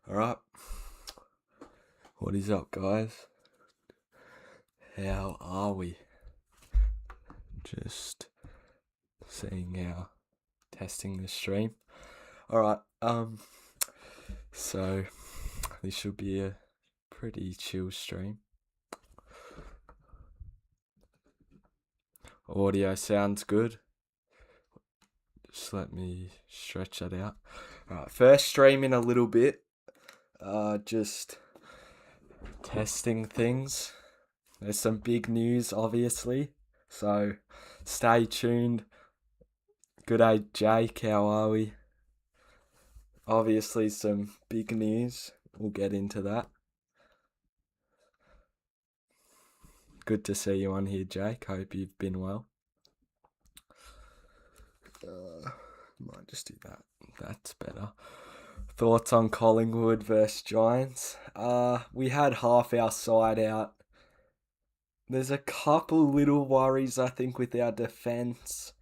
Alright, what is up, guys? How are we? Just seeing how testing the stream. Alright, so this should be a pretty chill stream. Audio sounds good. Just let me stretch that out. Alright, first stream in a little bit. Just testing things. There's some big news, obviously, so stay tuned. Good day, Jake. How are we? Obviously, some big news. We'll get into that. Good to see you on here, Jake. Hope you've been well. Might just do that. That's better. Thoughts on Collingwood versus Giants? We had half our side out. There's a couple little worries, I think, with our defence.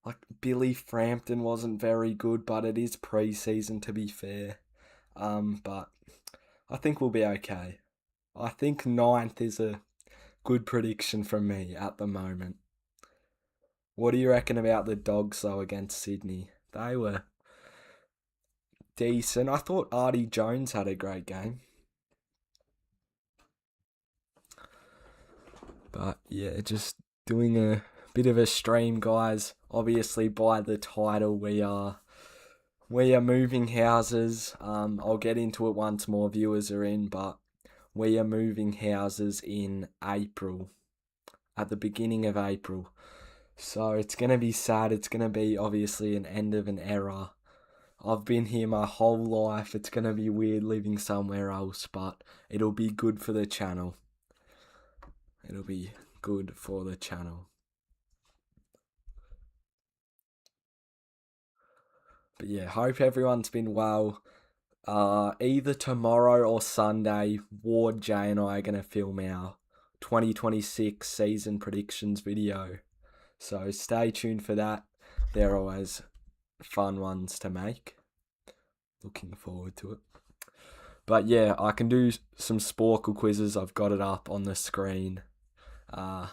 Like, Billy Frampton wasn't very good, but it is pre-season, to be fair. But I think we'll be okay. I think 9th is a good prediction from me at the moment. What do you reckon about the Dogs, though, against Sydney? They were decent. I thought Artie Jones had a great game. But yeah, just doing a bit of a stream, guys. Obviously, by the title, we are moving houses. I'll get into it once more viewers are in, but we are moving houses in April, at the beginning of April. So it's going to be sad. It's going to be obviously an end of an era. I've been here my whole life. It's going to be weird living somewhere else, but it'll be good for the channel. It'll be good for the channel. But yeah, hope everyone's been well. Either tomorrow or Sunday, Ward, Jay and I are going to film our 2026 season predictions video. So stay tuned for that. They're always fun ones to make. Looking forward to it. But yeah, I can do some Sporkle quizzes. I've got it up on the screen. I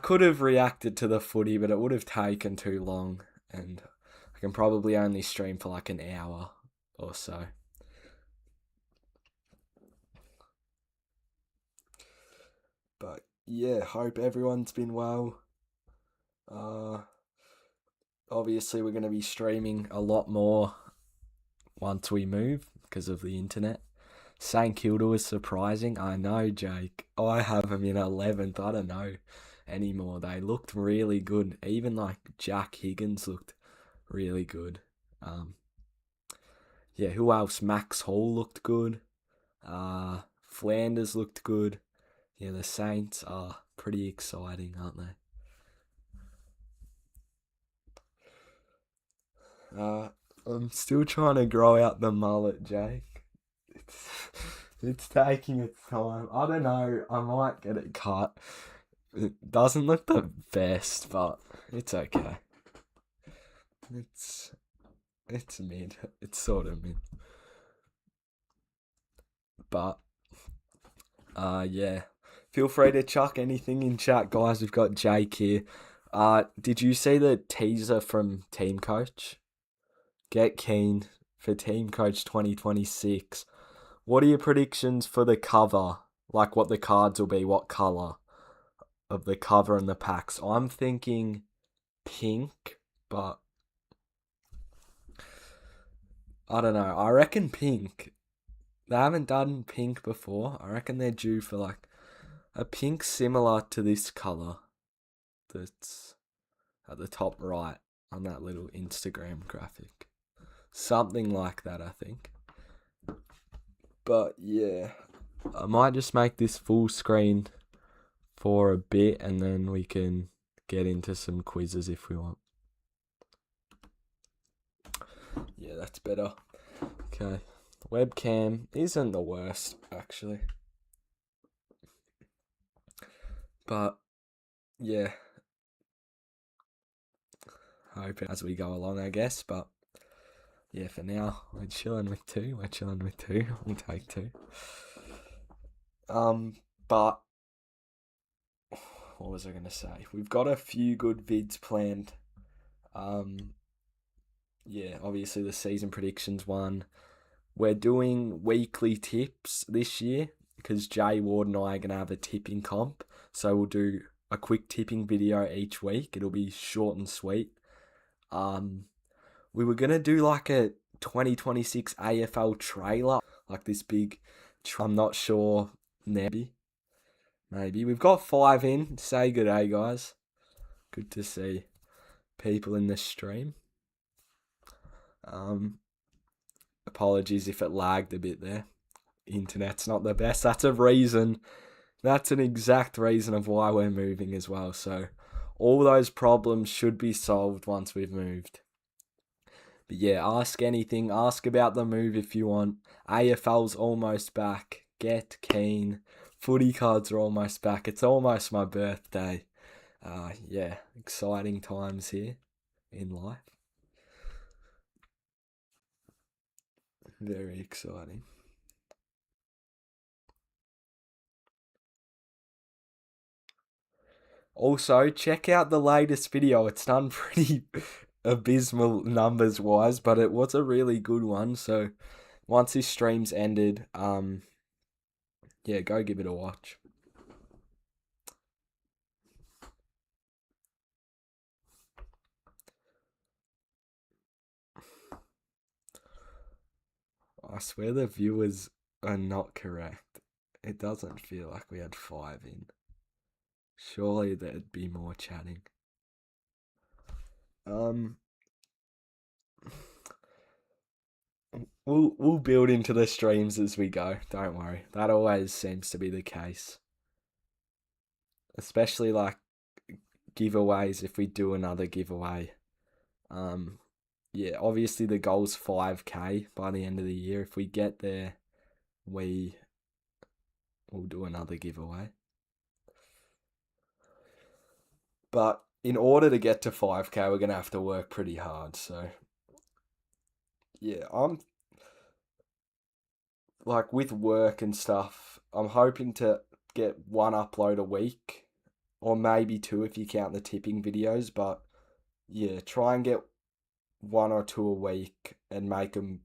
could have reacted to the footy, but it would have taken too long, and I can probably only stream for like an hour or so. But yeah, hope everyone's been well. Obviously, we're going to be streaming a lot more once we move because of the internet. St Kilda was surprising. I know, Jake. I have them in 11th. I don't know anymore. They looked really good. Even like Jack Higgins looked really good. Yeah, who else? Max Hall looked good. Flanders looked good. Yeah, the Saints are pretty exciting, aren't they? I'm still trying to grow out the mullet, Jake. It's taking its time. I don't know. I might get it cut. It doesn't look the best, but it's okay. It's mid. It's sort of mid. But yeah. Feel free to chuck anything in chat, guys. We've got Jake here. Did you see the teaser from Team Coach? Get keen for Team Coach 2026. What are your predictions for the cover? Like what the cards will be, what colour of the cover and the packs? I'm thinking pink, but I don't know. I reckon pink. They haven't done pink before. I reckon they're due for like a pink similar to this colour that's at the top right on that little Instagram graphic. Something like that, I think. But yeah, I might just make this full screen for a bit and then we can get into some quizzes if we want. Yeah, that's better. Okay, webcam isn't the worst, actually. But yeah, hope as we go along, I guess. But yeah, for now, we're chilling with two. We'll take two. But what was I gonna say? We've got a few good vids planned. Um, yeah, obviously the season predictions one. We're doing weekly tips this year because Jay Ward and I are gonna have a tipping comp. So we'll do a quick tipping video each week. It'll be short and sweet. We were gonna do like a 2026 AFL trailer, like this big. I'm not sure. Maybe we've got 5 in. Say good day, guys. Good to see people in the stream. Apologies if it lagged a bit there. Internet's not the best. That's a reason. That's an exact reason of why we're moving as well. So all those problems should be solved once we've moved. But yeah, ask anything. Ask about the move if you want. AFL's almost back. Get keen. Footy cards are almost back. It's almost my birthday. Yeah, exciting times here in life. Very exciting. Also, check out the latest video. It's done pretty abysmal numbers wise, but it was a really good one. So once this stream's ended, yeah, go give it a watch. I swear the viewers are not correct. It doesn't feel like we had 5 in. Surely there'd be more chatting. We'll build into the streams as we go. Don't worry. That always seems to be the case. Especially like giveaways if we do another giveaway. Yeah, obviously the goal's 5k by the end of the year. If we get there, we'll do another giveaway. But in order to get to 5k, we're going to have to work pretty hard. So, yeah, I'm like with work and stuff, I'm hoping to get 1 upload a week or maybe 2 if you count the tipping videos. But yeah, try and get 1 or 2 a week and make them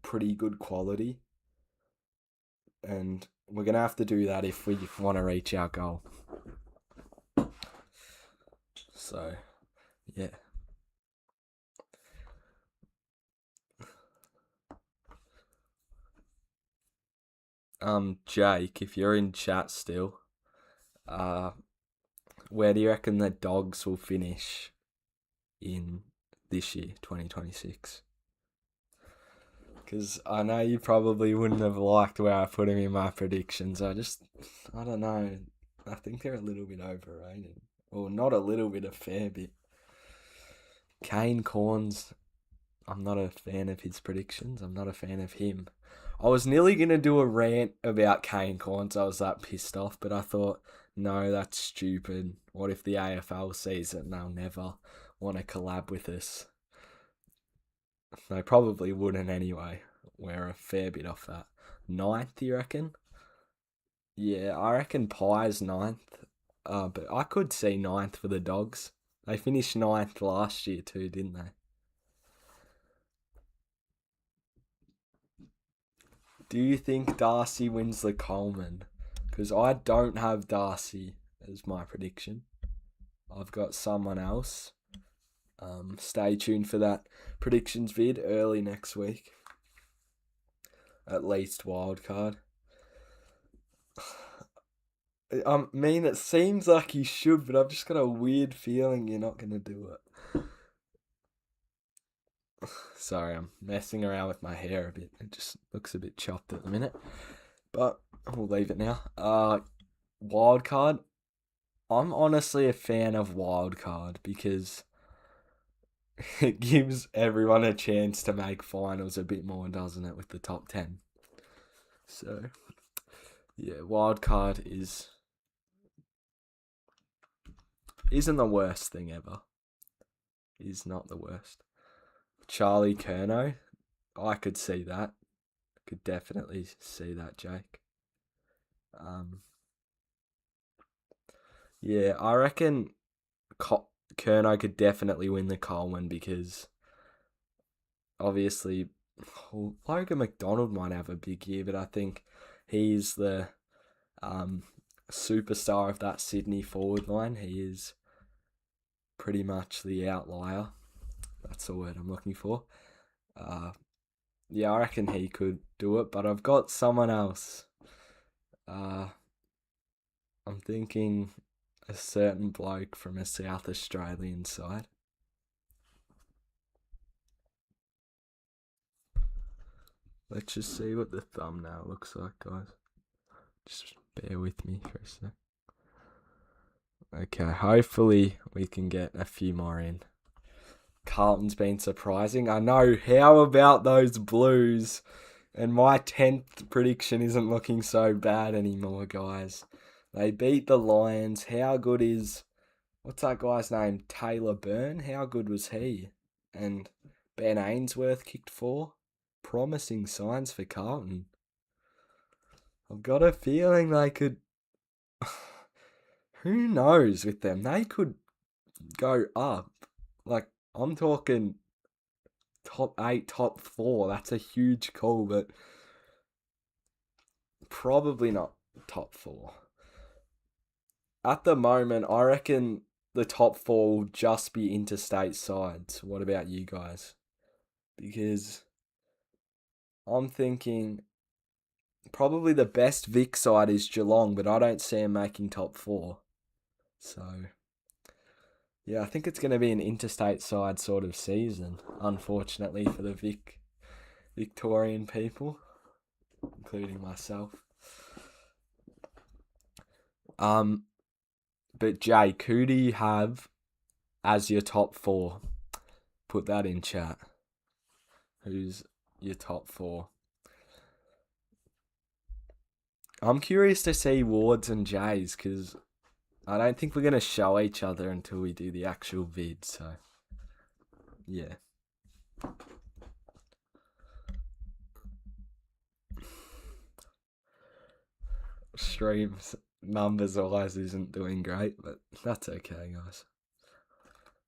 pretty good quality. And we're going to have to do that if we want to reach our goal. So, yeah. Jake, if you're in chat still, where do you reckon the Dogs will finish in this year, 2026? Because I know you probably wouldn't have liked where I put him in my predictions. I don't know. I think they're a little bit overrated. Well, not a little bit, a fair bit. Kane Corns, I'm not a fan of his predictions. I'm not a fan of him. I was nearly going to do a rant about Kane Corns. I was that pissed off, but I thought, no, that's stupid. What if the AFL sees it and they'll never want to collab with us? They probably wouldn't anyway. We're a fair bit off that. 9th, you reckon? Yeah, I reckon Pie's 9th. But I could see 9th for the Dogs. They finished 9th last year too, didn't they? Do you think Darcy wins the Coleman? Because I don't have Darcy as my prediction. I've got someone else. Stay tuned for that predictions vid early next week. At least wildcard. I mean, it seems like you should, but I've just got a weird feeling you're not going to do it. Sorry, I'm messing around with my hair a bit. It just looks a bit chopped at the minute. But we'll leave it now. Wildcard. I'm honestly a fan of wildcard because it gives everyone a chance to make finals a bit more, doesn't it, with the top 10? So, yeah, wildcard isn't the worst thing ever. Is not the worst. Charlie Curnow, I could see that. Could definitely see that, Jake. Yeah, I reckon Kerno could definitely win the Coleman because obviously Logan McDonald might have a big year, but I think he's the um, superstar of that Sydney forward line. He is pretty much the outlier. That's the word I'm looking for. Yeah, I reckon he could do it, but I've got someone else. I'm thinking a certain bloke from a South Australian side. Let's just see what the thumbnail looks like, guys. Just bear with me for a sec. Okay, hopefully we can get a few more in. Carlton's been surprising. I know. How about those Blues? And my 10th prediction isn't looking so bad anymore, guys. They beat the Lions. How good is... What's that guy's name? Taylor Byrne? How good was he? And Ben Ainsworth kicked 4. Promising signs for Carlton. I've got a feeling they could... Who knows with them? They could go up. Like, I'm talking top 8, top 4. That's a huge call, but probably not top 4. At the moment, I reckon the top 4 will just be interstate sides. What about you guys? Because I'm thinking probably the best Vic side is Geelong, but I don't see them making top 4. So, yeah, I think it's going to be an interstate side sort of season, unfortunately, for the Victorian people, including myself. But Jake, who do you have as your top 4? Put that in chat. Who's your top 4? I'm curious to see Wards and Jays because I don't think we're going to show each other until we do the actual vid, so yeah. Streams numbers wise isn't doing great, but that's okay, guys.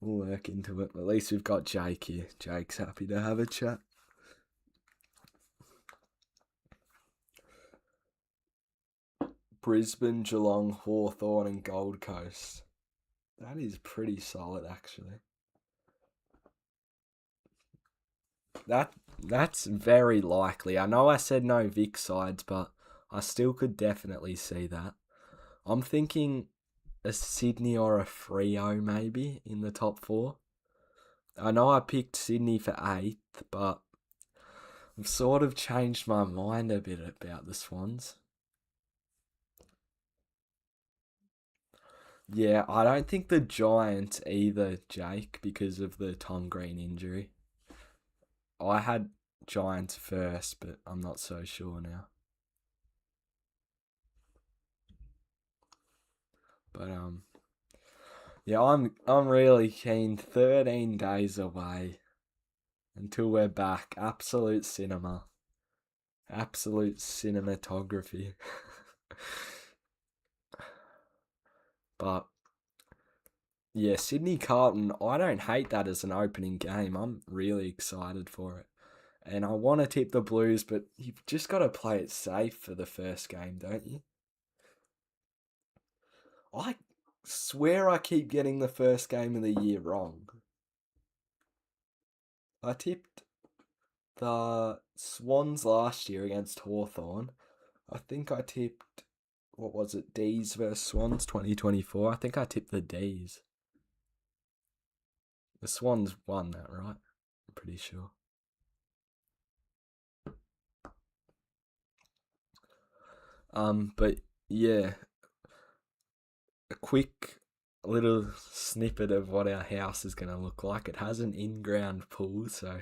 We'll work into it. At least we've got Jake here. Jake's happy to have a chat. Brisbane, Geelong, Hawthorn, and Gold Coast. That is pretty solid, actually. That's very likely. I know I said no Vic sides, but I still could definitely see that. I'm thinking a Sydney or a Freo maybe in the top 4. I know I picked Sydney for 8th, but I've sort of changed my mind a bit about the Swans. Yeah, I don't think the Giants either, Jake, because of the Tom Green injury. I had Giants first, but I'm not so sure now. But yeah, I'm really keen. 13 days away until we're back. Absolute cinema. Absolute cinematography. But yeah, Sydney Carlton, I don't hate that as an opening game. I'm really excited for it. And I want to tip the Blues, but you've just got to play it safe for the first game, don't you? I swear I keep getting the first game of the year wrong. I tipped the Swans last year against Hawthorn. I think I tipped, what was it, D's versus Swans 2024. I think I tipped the D's. The Swans won that, right? I'm pretty sure. But yeah, a quick little snippet of what our house is going to look like. It has an in-ground pool, so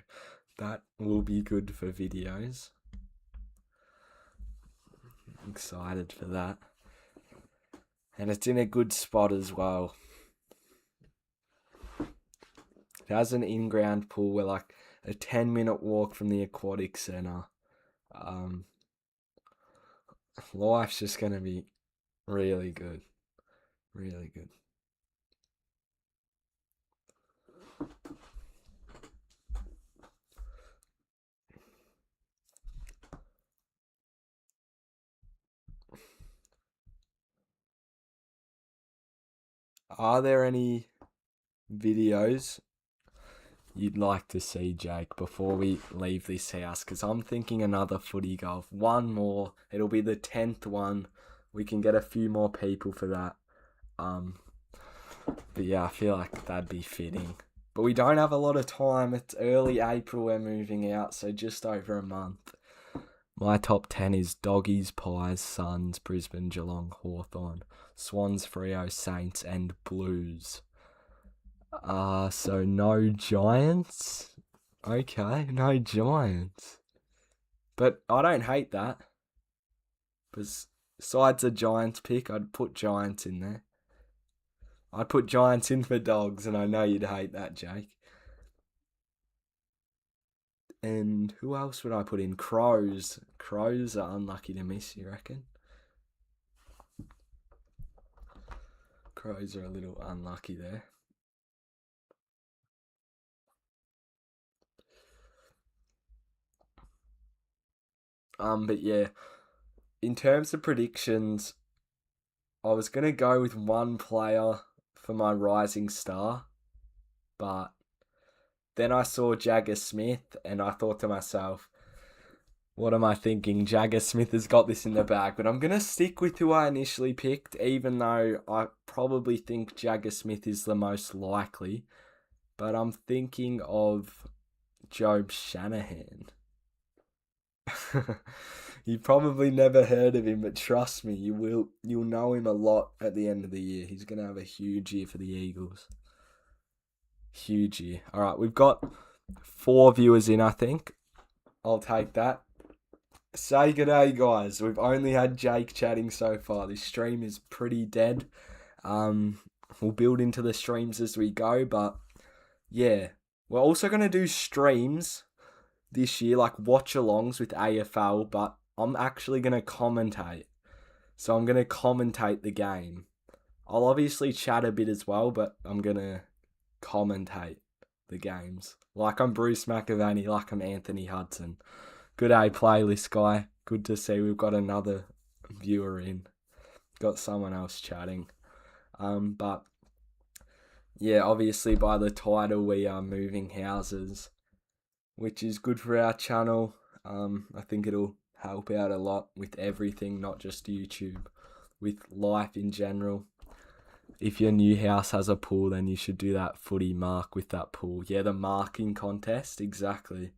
that will be good for videos. I'm excited for that. And it's in a good spot as well. It has an in-ground pool where like a 10-minute walk from the aquatic centre. Life's just going to be really good. Really good. Are there any videos you'd like to see, Jake, before we leave this house? Because I'm thinking another footy golf. One more. It'll be the 10th one. We can get a few more people for that. But yeah, I feel like that'd be fitting. But we don't have a lot of time. It's early April we're moving out, so just over a month. My top 10 is Doggies, Pies, Suns, Brisbane, Geelong, Hawthorn, Swans, Freo, Saints, and Blues. So no Giants? Okay, no Giants. But I don't hate that. Besides a Giants pick, I'd put Giants in there. I'd put Giants in for Dogs, and I know you'd hate that, Jake. And who else would I put in? Crows. Crows are unlucky to miss, you reckon? Crows are a little unlucky there. But yeah, in terms of predictions, I was gonna go with one player for my rising star, but then I saw Jagger Smith, and I thought to myself, what am I thinking? Jagger Smith has got this in the bag, but I'm going to stick with who I initially picked, even though I probably think Jagger Smith is the most likely. But I'm thinking of Job Shanahan. You've probably never heard of him, but trust me, you'll know him a lot at the end of the year. He's going to have a huge year for the Eagles. Huge year. All right, we've got 4 viewers in, I think. I'll take that. Say good day, guys. We've only had Jake chatting so far. This stream is pretty dead. We'll build into the streams as we go, but yeah. We're also going to do streams this year, like watch-alongs with AFL, but I'm actually going to commentate. So I'm going to commentate the game. I'll obviously chat a bit as well, but I'm going to commentate the games. Like I'm Bruce McAvaney, like I'm Anthony Hudson. Good day, playlist guy. Good to see we've got another viewer in. Got someone else chatting. But yeah, obviously by the title we are moving houses, which is good for our channel. I think it'll help out a lot with everything, not just YouTube, with life in general. If your new house has a pool, then you should do that footy mark with that pool. Yeah, the marking contest, exactly.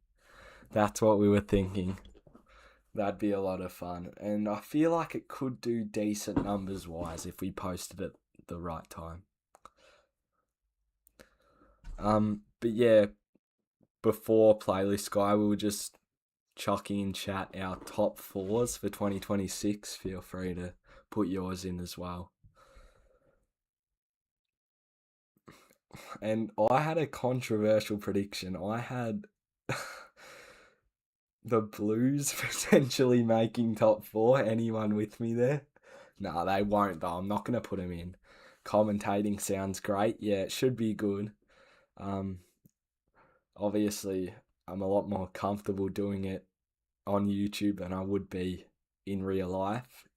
That's what we were thinking. That'd be a lot of fun. And I feel like it could do decent numbers-wise if we posted it at the right time. But yeah, before Playlist Guy, we were just chucking in chat our top 4s for 2026. Feel free to put yours in as well. And I had a controversial prediction. I had the Blues potentially making top 4. Anyone with me there? No, they won't though. I'm not going to put them in. Commentating sounds great. Yeah, it should be good. Obviously, I'm a lot more comfortable doing it on YouTube than I would be in real life.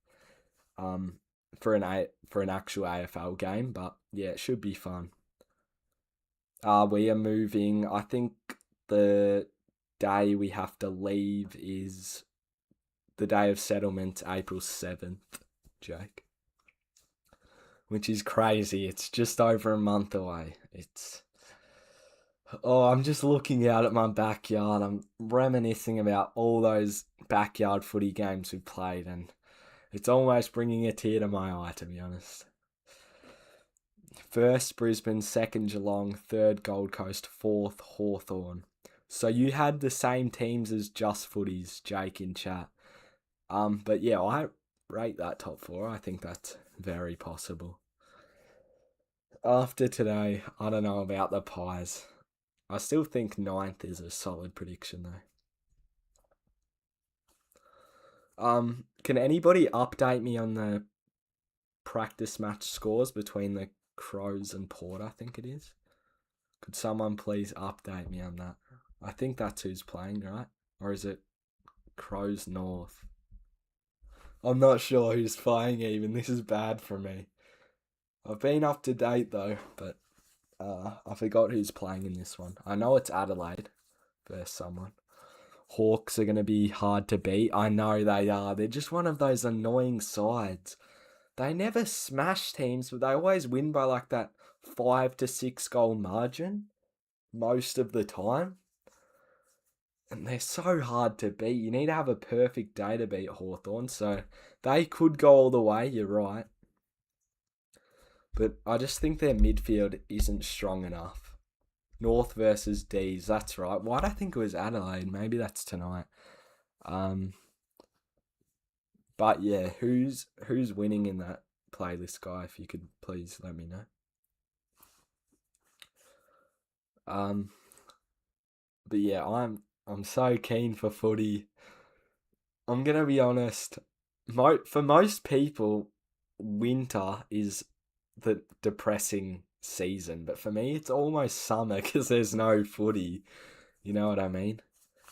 For an actual AFL game, but yeah, it should be fun. We are moving. I think the day we have to leave is the day of settlement, April 7th, Jake. Which is crazy. It's just over a month away. I'm just looking out at my backyard. I'm reminiscing about all those backyard footy games we've played, and it's almost bringing a tear to my eye, to be honest. First Brisbane, second Geelong, third Gold Coast, fourth Hawthorn. So you had the same teams as Just Footies, Jake in chat. But yeah, I rate that top 4. I think that's very possible. After today, I don't know about the Pies. I still think ninth is a solid prediction though. Can anybody update me on the practice match scores between the Crows and Port? I think it is. Could someone please update me on that? I think that's who's playing, right? Or is it Crows North? I'm not sure who's playing even. This is bad for me. I've been up to date though, but I forgot who's playing in this one. I know it's Adelaide versus someone. Hawks are going to be hard to beat. I know they are. They're just one of those annoying sides. They never smash teams, but they always win by like that 5 to 6 goal margin most of the time. And they're so hard to beat. You need to have a perfect day to beat Hawthorn. So they could go all the way, you're right. But I just think their midfield isn't strong enough. North versus D's, that's right. Why'd I think it was Adelaide? Maybe that's tonight. But yeah, who's winning in that playlist, guy? If you could please let me know. But yeah, I'm so keen for footy. I'm gonna be honest. For most people, winter is the depressing season, but for me, it's almost summer because there's no footy. You know what I mean?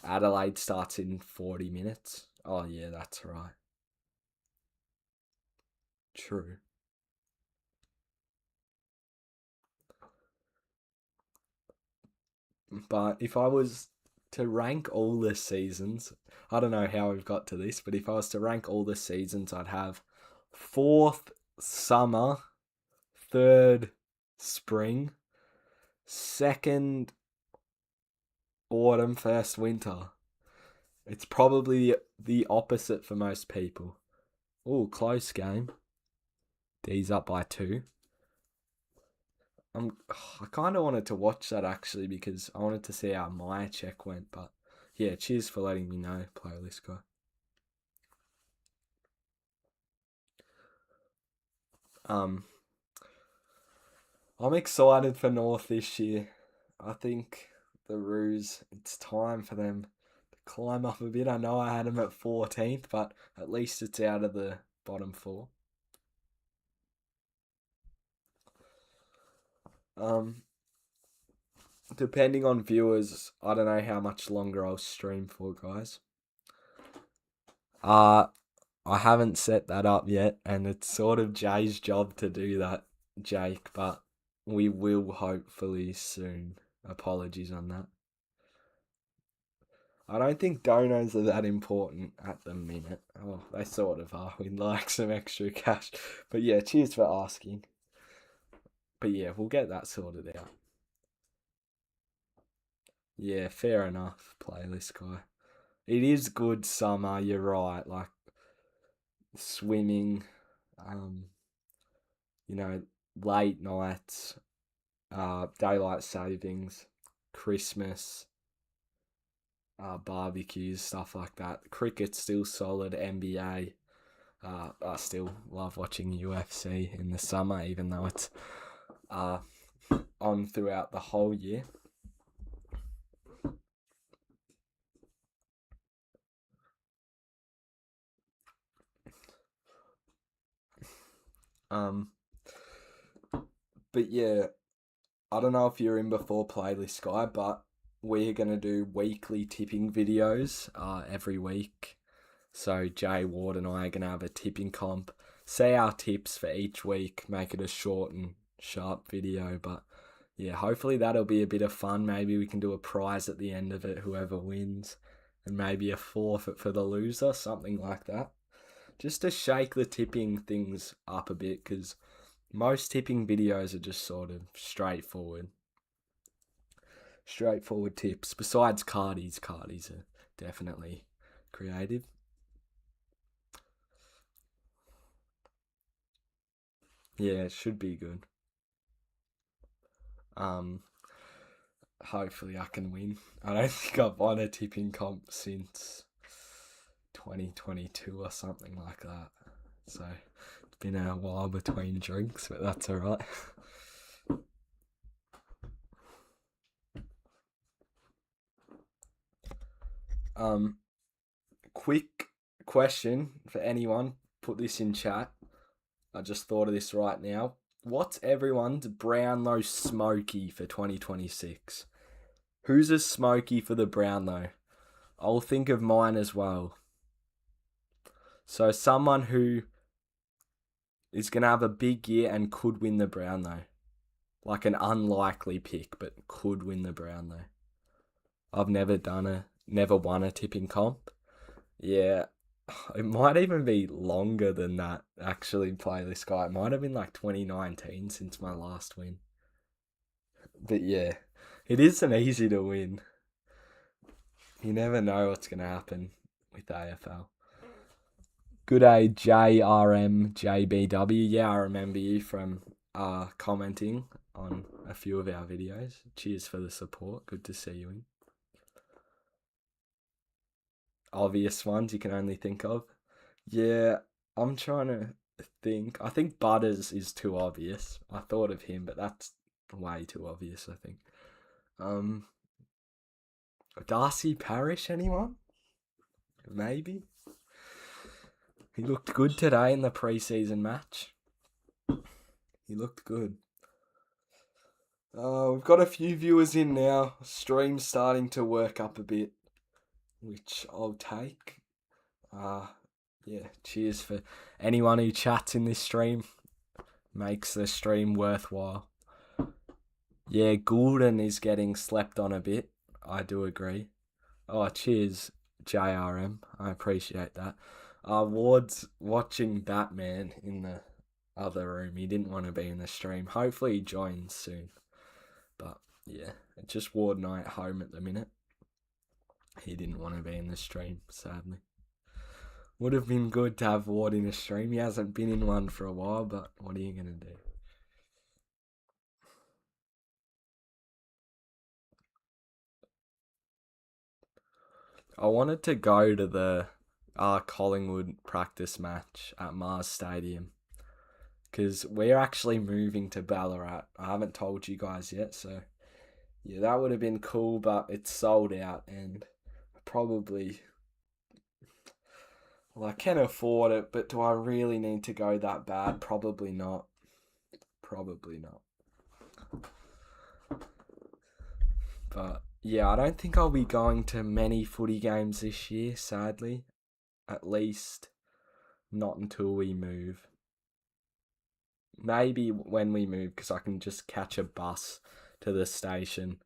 Adelaide starts in 40 minutes. Oh yeah, that's right. True. But if I was to rank all the seasons, I don't know how we've got to this, but if I was to rank all the seasons, I'd have fourth summer, third spring, second autumn, first winter. It's probably the opposite for most people. Oh, close game. D's up by 2. I kind of wanted to watch that actually because I wanted to see how my check went. But yeah, cheers for letting me know, playlist guy. I'm excited for North this year. I think the Roos, it's time for them to climb up a bit. I know I had them at 14th, but at least it's out of the bottom 4. Depending on viewers, I don't know how much longer I'll stream for, guys. I haven't set that up yet, and it's sort of Jay's job to do that, Jake, but we will hopefully soon. Apologies on that. I don't think donos are that important at the minute. Oh, they sort of are. We'd like some extra cash. But yeah, cheers for asking. But yeah, we'll get that sorted out. Yeah, fair enough, playlist guy. It is good summer, you're right. Like swimming, um, you know, late nights, daylight savings, Christmas, barbecues, stuff like that. Cricket's still solid, NBA. I still love watching UFC in the summer, even though it's on throughout the whole year. But yeah, I don't know if you're in before playlist guy, but we're gonna do weekly tipping videos every week. So Jay Ward and I are gonna have a tipping comp. Say our tips for each week, make it a short and sharp video. But yeah, hopefully that'll be a bit of fun. Maybe we can do a prize at the end of it, whoever wins, and maybe a forfeit for the loser, something like that. Just to shake the tipping things up a bit, because most tipping videos are just sort of straightforward. Straightforward tips. Besides cardies are definitely creative. Yeah, it should be good. Um, Hopefully I can win. I don't think I've won a tipping comp since 2022 or something like that. So it's been a while between drinks, but that's alright. Um, quick question for anyone. Put this in chat. I just thought of this right now. What's everyone's Brownlow smoky for 2026? Who's a smoky for the Brownlow? I'll think of mine as well. So someone who is going to have a big year and could win the Brownlow. Like an unlikely pick, but could win the Brownlow. I've never won a tipping comp. Yeah, it might even be longer than that, actually, play this guy. It might have been like 2019 since my last win. But yeah, it isn't easy to win. You never know what's going to happen with AFL. Good day, JRMJBW. Yeah, I remember you from commenting on a few of our videos. Cheers for the support. Good to see you in. Obvious ones you can only think of. Yeah, I'm trying to think. I think Butters is too obvious. I thought of him, but that's way too obvious, I think. Darcy Parish, anyone? Maybe. He looked good today in the preseason match. He looked good. We've got a few viewers in now. Stream's starting to work up a bit, which I'll take. Yeah, cheers for anyone who chats in this stream. Makes the stream worthwhile. Yeah, Goulden is getting slept on a bit. I do agree. Oh, cheers, JRM. I appreciate that. Ward's watching Batman in the other room. He didn't want to be in the stream. Hopefully he joins soon. But yeah, just Ward and I at home at the minute. He didn't want to be in the stream, sadly. Would have been good to have Ward in a stream. He hasn't been in one for a while, but what are you going to do? I wanted to go to the Collingwood practice match at Mars Stadium because we're actually moving to Ballarat. I haven't told you guys yet, so yeah, that would have been cool, but it's sold out and probably... Well, I can afford it, but do I really need to go that bad? Probably not. Probably not. But yeah, I don't think I'll be going to many footy games this year, sadly. At least not until we move. Maybe when we move, because I can just catch a bus to the station.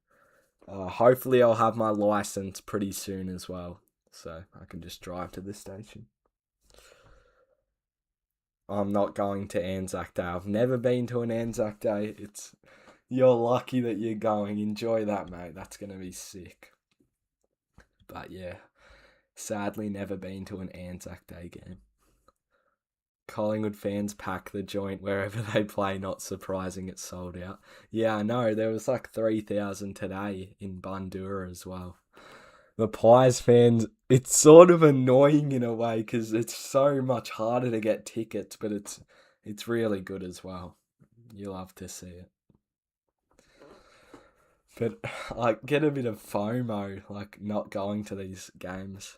Hopefully I'll have my license pretty soon as well, so I can just drive to the station. I'm not going to Anzac Day. I've never been to an Anzac Day. You're lucky that you're going. Enjoy that, mate. That's going to be sick. But yeah, sadly never been to an Anzac Day game. Collingwood fans pack the joint wherever they play, not surprising it's sold out. Yeah, I know. There was like 3,000 today in Bundoora as well. The Pies fans, it's sort of annoying in a way because it's so much harder to get tickets, but it's really good as well. You love to see it. But I get a bit of FOMO, like not going to these games.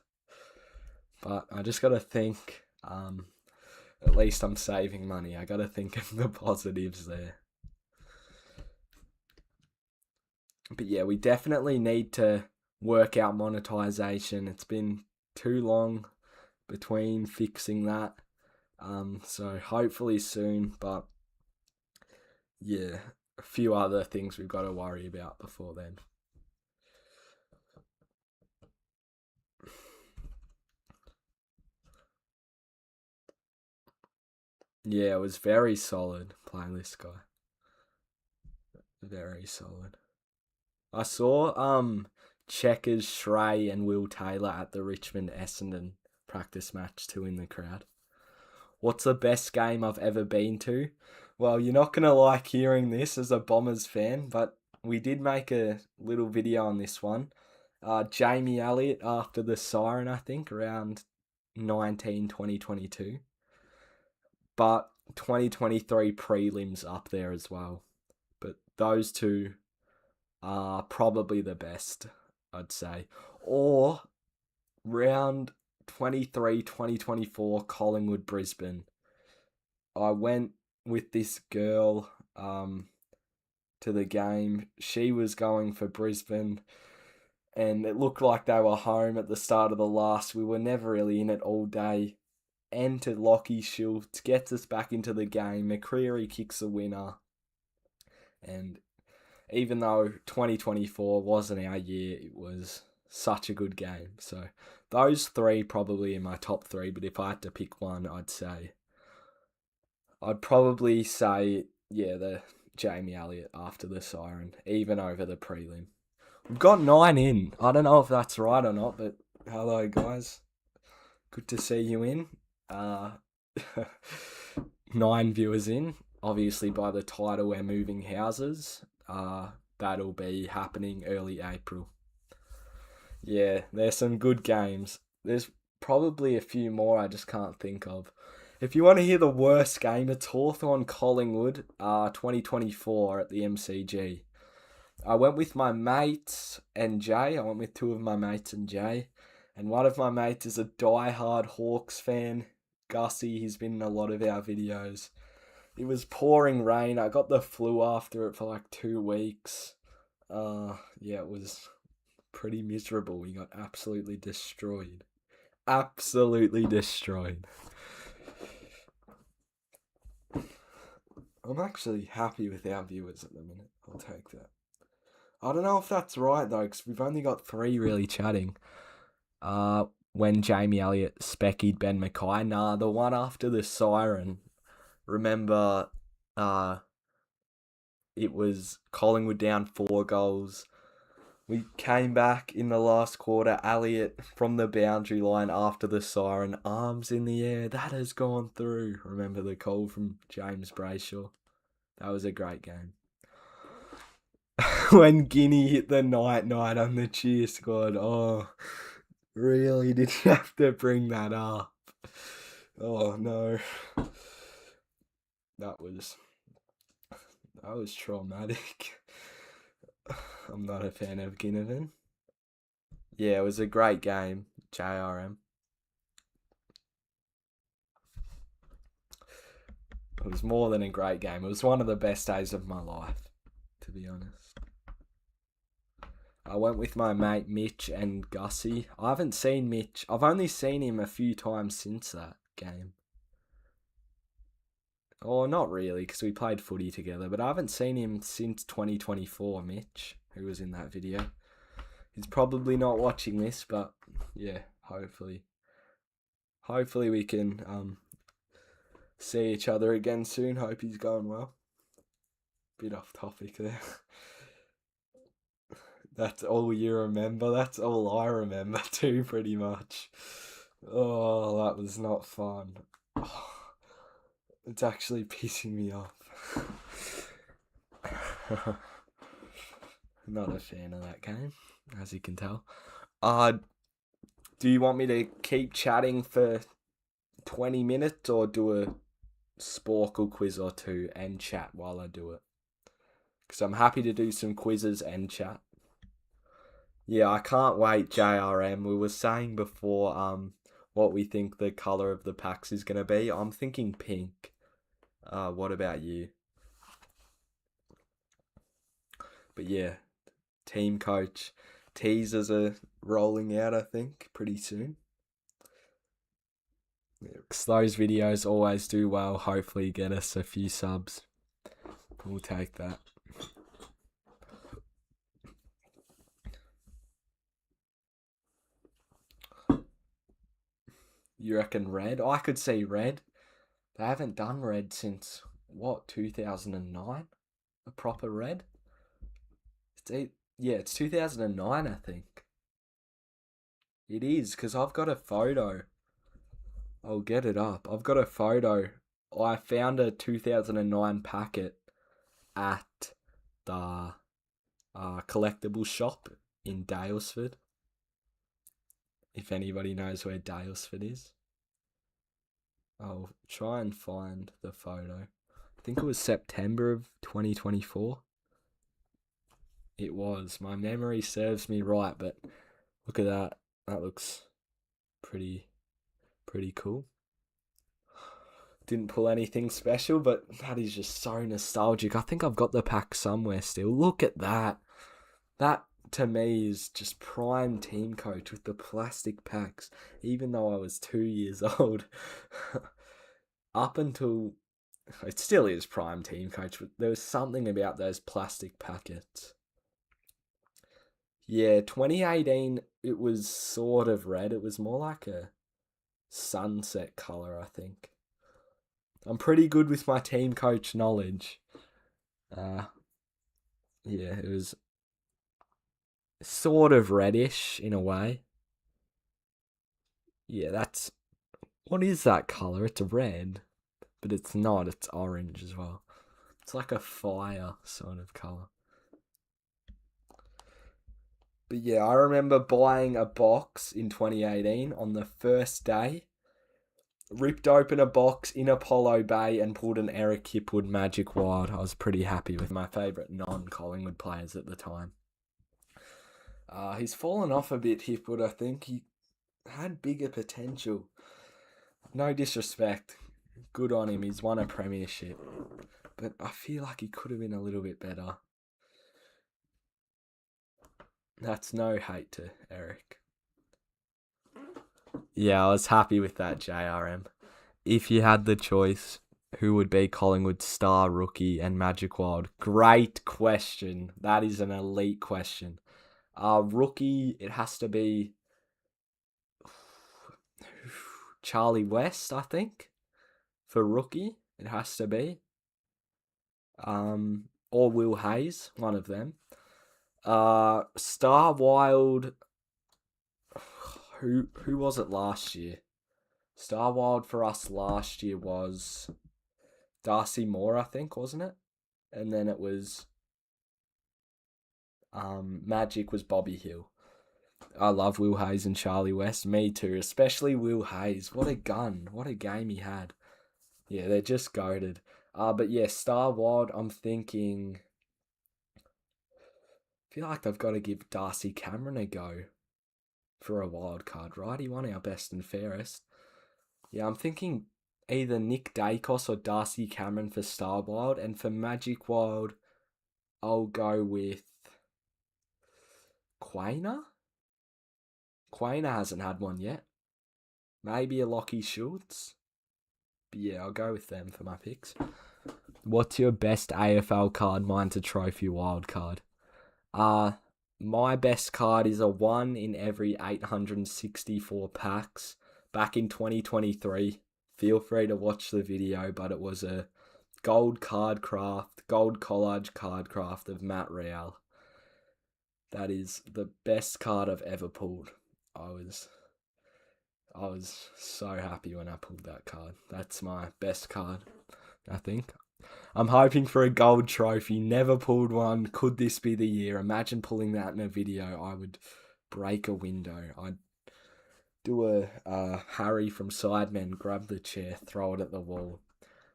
But I just got to think, at least I'm saving money. I got to think of the positives there. But yeah, we definitely need to work out monetization. It's been too long between fixing that. So hopefully soon, but yeah, a few other things we've got to worry about before then. Yeah, it was very solid playing this guy. Very solid. I saw Checkers, Shrey and Will Taylor at the Richmond Essendon practice match too in the crowd. What's the best game I've ever been to? Well, you're not going to like hearing this as a Bombers fan, but we did make a little video on this one. Jamie Elliott after the siren, I think, around 2022. But 2023 prelims up there as well. But those two are probably the best, I'd say. Or round 23, 2024, Collingwood, Brisbane. I went with this girl to the game. She was going for Brisbane, and it looked like they were home at the start of the last. We were never really in it all day. Enter Lockie Schultz, gets us back into the game. McCreary kicks the winner. And even though 2024 wasn't our year, it was such a good game. So those three probably in my top three, but if I had to pick one, I'd probably say, yeah, the Jamie Elliott after the siren, even over the prelim. We've got 9 in. I don't know if that's right or not, but hello, guys. Good to see you in. 9 viewers in. Obviously, by the title, we're moving houses. That'll be happening early April. Yeah, there's some good games. There's probably a few more I just can't think of. If you want to hear the worst game, it's Hawthorn Collingwood 2024 at the MCG. I went with my mates and Jay. I went with two of my mates and Jay. And one of my mates is a die-hard Hawks fan. Gussie, he's been in a lot of our videos. It was pouring rain. I got the flu after it for like 2 weeks. Yeah, it was pretty miserable. We got absolutely destroyed. Absolutely destroyed. I'm actually happy with our viewers at the minute. I'll take that. I don't know if that's right though, because we've only got 3 really chatting. When Jamie Elliott speckied Ben Mackay. Nah, the one after the siren. Remember, it was Collingwood down 4 goals. We came back in the last quarter. Elliott from the boundary line after the siren, arms in the air. That has gone through. Remember the call from James Brayshaw? That was a great game. When Guinea hit the night on the cheer squad. Oh, really? Did you have to bring that up? Oh, no. That was traumatic. I'm not a fan of Ginnivan. Yeah, it was a great game, JRM. It was more than a great game. It was one of the best days of my life, to be honest. I went with my mate Mitch and Gussie. I haven't seen Mitch. I've only seen him a few times since that game. Oh, not really, because we played footy together, but I haven't seen him since 2024, Mitch, who was in that video. He's probably not watching this, but yeah, hopefully we can see each other again soon. Hope he's going well. Bit off topic there. That's all you remember? That's all I remember too, pretty much. Oh, that was not fun. Oh, it's actually pissing me off. Not a fan of that game, as you can tell. Do you want me to keep chatting for 20 minutes or do a Sporkle quiz or two and chat while I do it? Because I'm happy to do some quizzes and chat. Yeah, I can't wait, JRM. We were saying before what we think the colour of the packs is going to be. I'm thinking pink. What about you? But yeah, team coach teasers are rolling out, I think, pretty soon. Yeah, 'cause those videos always do well. Hopefully get us a few subs. We'll take that. You reckon red? I could see red. They haven't done red since, what, 2009? A proper red? It's 2009, I think. It is, because I've got a photo. I'll get it up. I've got a photo. I found a 2009 packet at the collectible shop in Dalesford. If anybody knows where Dalesford is. I'll try and find the photo. I think it was September of 2024. It was. My memory serves me right, but look at that. That looks Pretty pretty cool. Didn't pull anything special, but that is just so nostalgic. I think I've got the pack somewhere still. Look at that. That to me is just prime team coach with the plastic packs, even though I was 2 years old. Up until it still is prime team coach, but there was something about those plastic packets. Yeah, 2018, it was sort of red. It was more like a sunset color, I think. I'm pretty good with my team coach knowledge. Uh, yeah, it was sort of reddish in a way. Yeah, that's what is that color? It's red, but it's not. It's orange as well. It's like a fire sort of color. But yeah, I remember buying a box in 2018 on the first day. Ripped open a box in Apollo Bay and pulled an Eric Hipwood Magic Wild. I was pretty happy with my favourite non-Collingwood players at the time. He's fallen off a bit, Hipwood, I think. He had bigger potential. No disrespect. Good on him. He's won a premiership. But I feel like he could have been a little bit better. That's no hate to Eric. Yeah, I was happy with that, JRM. If you had the choice, who would be Collingwood's star rookie and Magic Wild? Great question. That is an elite question. Rookie, it has to be Charlie West, I think. For rookie, it has to be. Or Will Hayes, one of them. Star Wild. Who was it last year? Star Wild for us last year was Darcy Moore, I think, wasn't it? And then it was Magic was Bobby Hill. I love Will Hayes and Charlie West. Me too, especially Will Hayes. What a gun! What a game he had. Yeah, they're just goated. But yeah, Star Wild. I'm thinking. I feel like they've got to give Darcy Cameron a go for a wild card, right? He won our best and fairest. Yeah, I'm thinking either Nick Dacos or Darcy Cameron for Star Wild, and for Magic Wild, I'll go with Quainer. Quainer hasn't had one yet. Maybe a Lockie Schultz. But yeah, I'll go with them for my picks. What's your best AFL card? Mine's a trophy wild card. My best card is a 1 in every 864 packs back in 2023. Feel free to watch the video, but it was a gold collage card craft of Matt Real. That is the best card I've ever pulled. I was so happy when I pulled that card. That's my best card, I think. I'm hoping for a gold trophy. Never pulled one. Could this be the year? Imagine pulling that in a video. I would break a window. I'd do a Harry from Sidemen, grab the chair, throw it at the wall.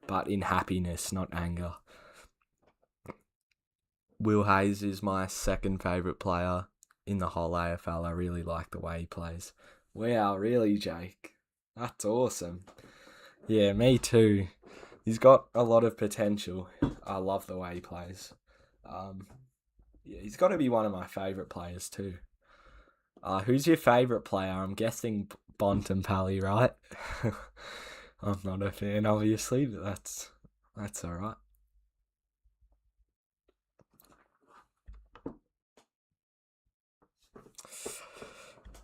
But in happiness, not anger. Will Hayes is my second favourite player in the whole AFL. I really like the way he plays. Wow, really, Jake? That's awesome. Yeah, me too. He's got a lot of potential. I love the way he plays. Yeah, he's got to be one of my favourite players too. Who's your favourite player? I'm guessing Bontempelli, right? I'm not a fan, obviously, but that's all right.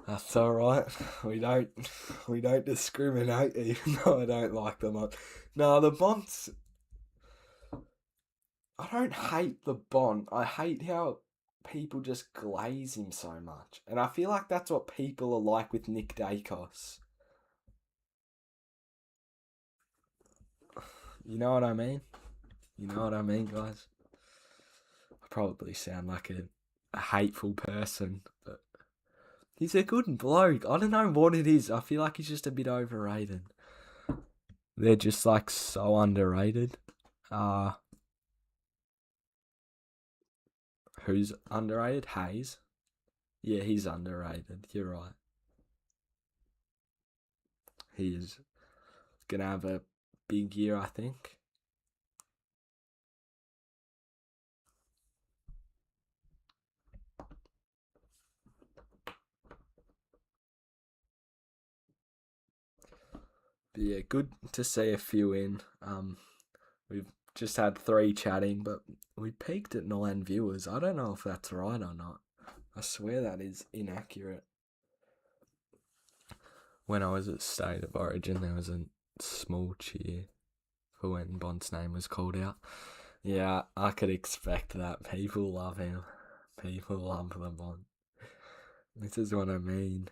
That's all right. We don't discriminate, even though I don't like them. No, the Bonts. I don't hate the Bont. I hate how people just glaze him so much, and I feel like that's what people are like with Nick Dacos. You know what I mean? You know what I mean, guys? I probably sound like a hateful person, but he's a good bloke. I don't know what it is. I feel like he's just a bit overrated. They're just like so underrated. Who's underrated? Hayes. Yeah, he's underrated. You're right. He is going to have a big year, I think. But yeah, good to see a few in. We've just had 3 chatting, but we peaked at 9 viewers. I don't know if that's right or not. I swear that is inaccurate. When I was at State of Origin, there was a small cheer for when Bond's name was called out. Yeah, I could expect that. People love him. People love the Bond. This is what I mean.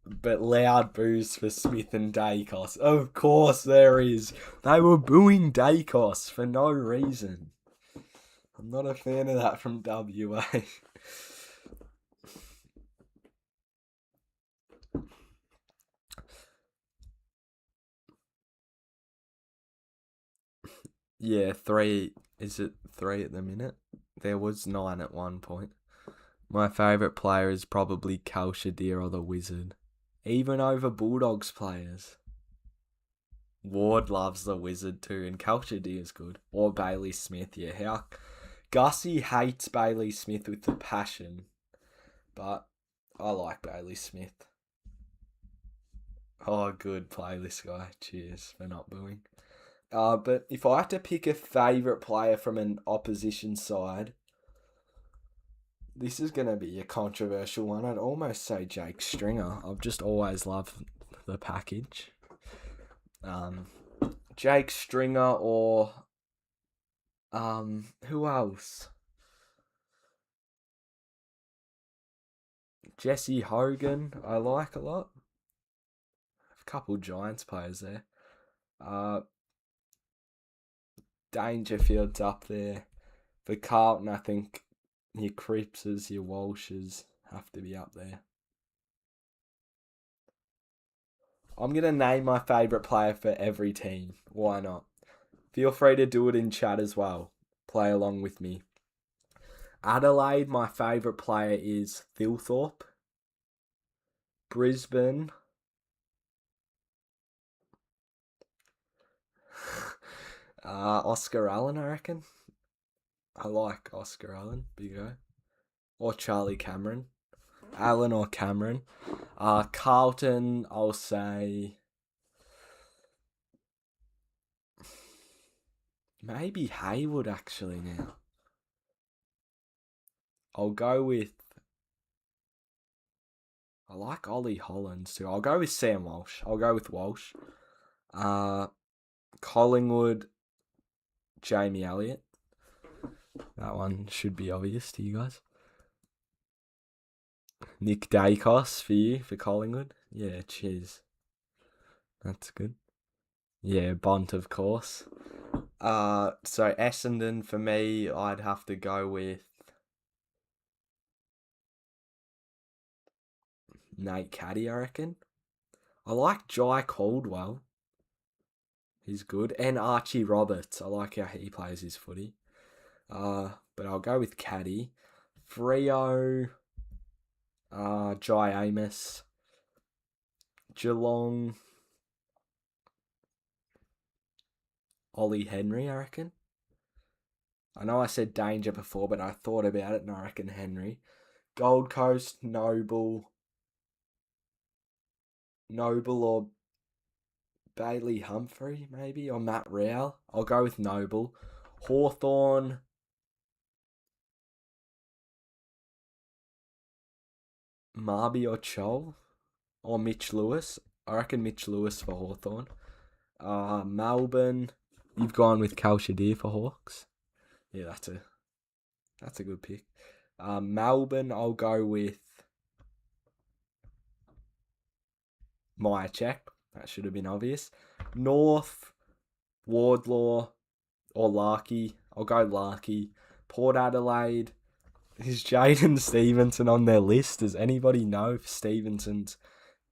But loud boos for Smith and Dacos. Of course there is. They were booing Dacos for no reason. I'm not a fan of that from WA. Yeah, 3. Is it 3 at the minute? There was 9 at one point. My favourite player is probably Kalshadir or the Wizard. Even over Bulldogs players. Ward loves the Wizard too, and Kalshadir is good. Or Bailey Smith, yeah. How Gussie hates Bailey Smith with the passion, but I like Bailey Smith. Oh, good playlist guy. Cheers for not booing. But if I had to pick a favourite player from an opposition side, this is going to be a controversial one. I'd almost say Jake Stringer. I've just always loved the package. Jake Stringer or who else? Jesse Hogan, I like a lot. A couple Giants players there. Dangerfield's up there. For Carlton, I think your Crippses, your Walshes have to be up there. I'm going to name my favourite player for every team. Why not? Feel free to do it in chat as well. Play along with me. Adelaide, my favourite player is Thilthorpe. Brisbane. Oscar Allen, I reckon. I like Oscar Allen. Big O. Or Charlie Cameron. Allen or Cameron. Carlton, I'll say maybe Haywood actually now. I'll go with... I like Ollie Hollands too. I'll go with Sam Walsh. I'll go with Walsh. Collingwood, Jamie Elliott. That one should be obvious to you guys. Nick Dacos for you, for Collingwood. Yeah, cheers. That's good. Yeah, Bont, of course. So Essendon, for me, I'd have to go with Nate Caddy, I reckon. I like Jai Caldwell. He's good. And Archie Roberts. I like how he plays his footy. But I'll go with Caddy. Freo, Jai Amos. Geelong, Ollie Henry, I reckon. I know I said Danger before, but I thought about it and I reckon Henry. Gold Coast, Noble or Bailey Humphrey, maybe, or Matt Rowell. I'll go with Noble. Hawthorn, Marby or Chol, or Mitch Lewis. I reckon Mitch Lewis for Hawthorn. Melbourne, you've gone with Kalshadir for Hawks. Yeah, that's a good pick. Melbourne, I'll go with Myercheck. That should have been obvious. North, Wardlaw, or Larkey. I'll go Larkey. Port Adelaide. Is Jaden Stevenson on their list? Does anybody know if Stevenson's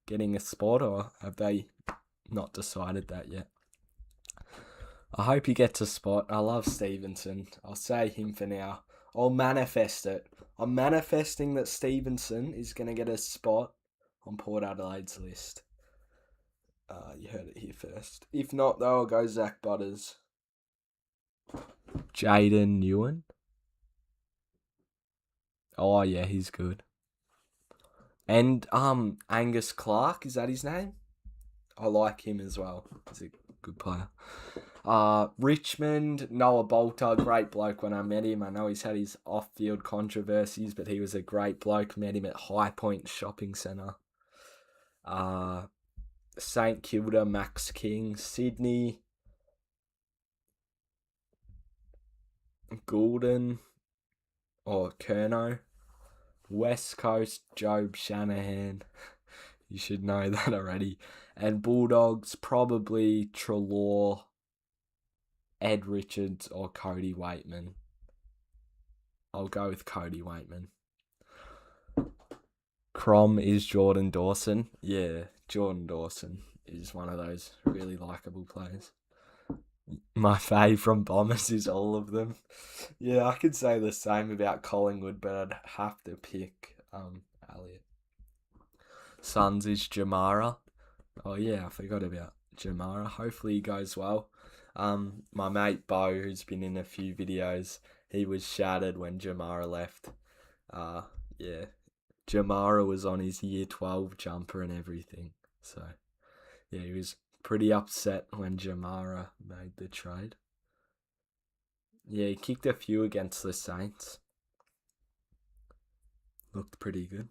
getting a spot, or have they not decided that yet? I hope he gets a spot. I love Stevenson. I'll say him for now. I'll manifest it. I'm manifesting that Stevenson is going to get a spot on Port Adelaide's list. You heard it here first. If not, though, I'll go Zach Butters. Jaden Ewan. Oh yeah, he's good. And Angus Clark, is that his name? I like him as well. He's a good player. Richmond, Noah Bolter, great bloke when I met him. I know he's had his off-field controversies, but he was a great bloke. Met him at High Point Shopping Centre. St Kilda, Max King. Sydney, Goulden or Kerno. West Coast, Job Shanahan. You should know that already. And Bulldogs, probably Treloar, Ed Richards, or Cody Waitman. I'll go with Cody Waitman. Crom is Jordan Dawson. Yeah, Jordan Dawson is one of those really likeable players. My fave from Bombers is all of them. Yeah, I could say the same about Collingwood, but I'd have to pick Elliot. Suns is Jamara. Oh yeah, I forgot about Jamara. Hopefully he goes well. My mate Bo, who's been in a few videos, he was shattered when Jamara left. Yeah, Jamara was on his year 12 jumper and everything. So yeah, he was pretty upset when Jamara made the trade. Yeah, he kicked a few against the Saints. Looked pretty good.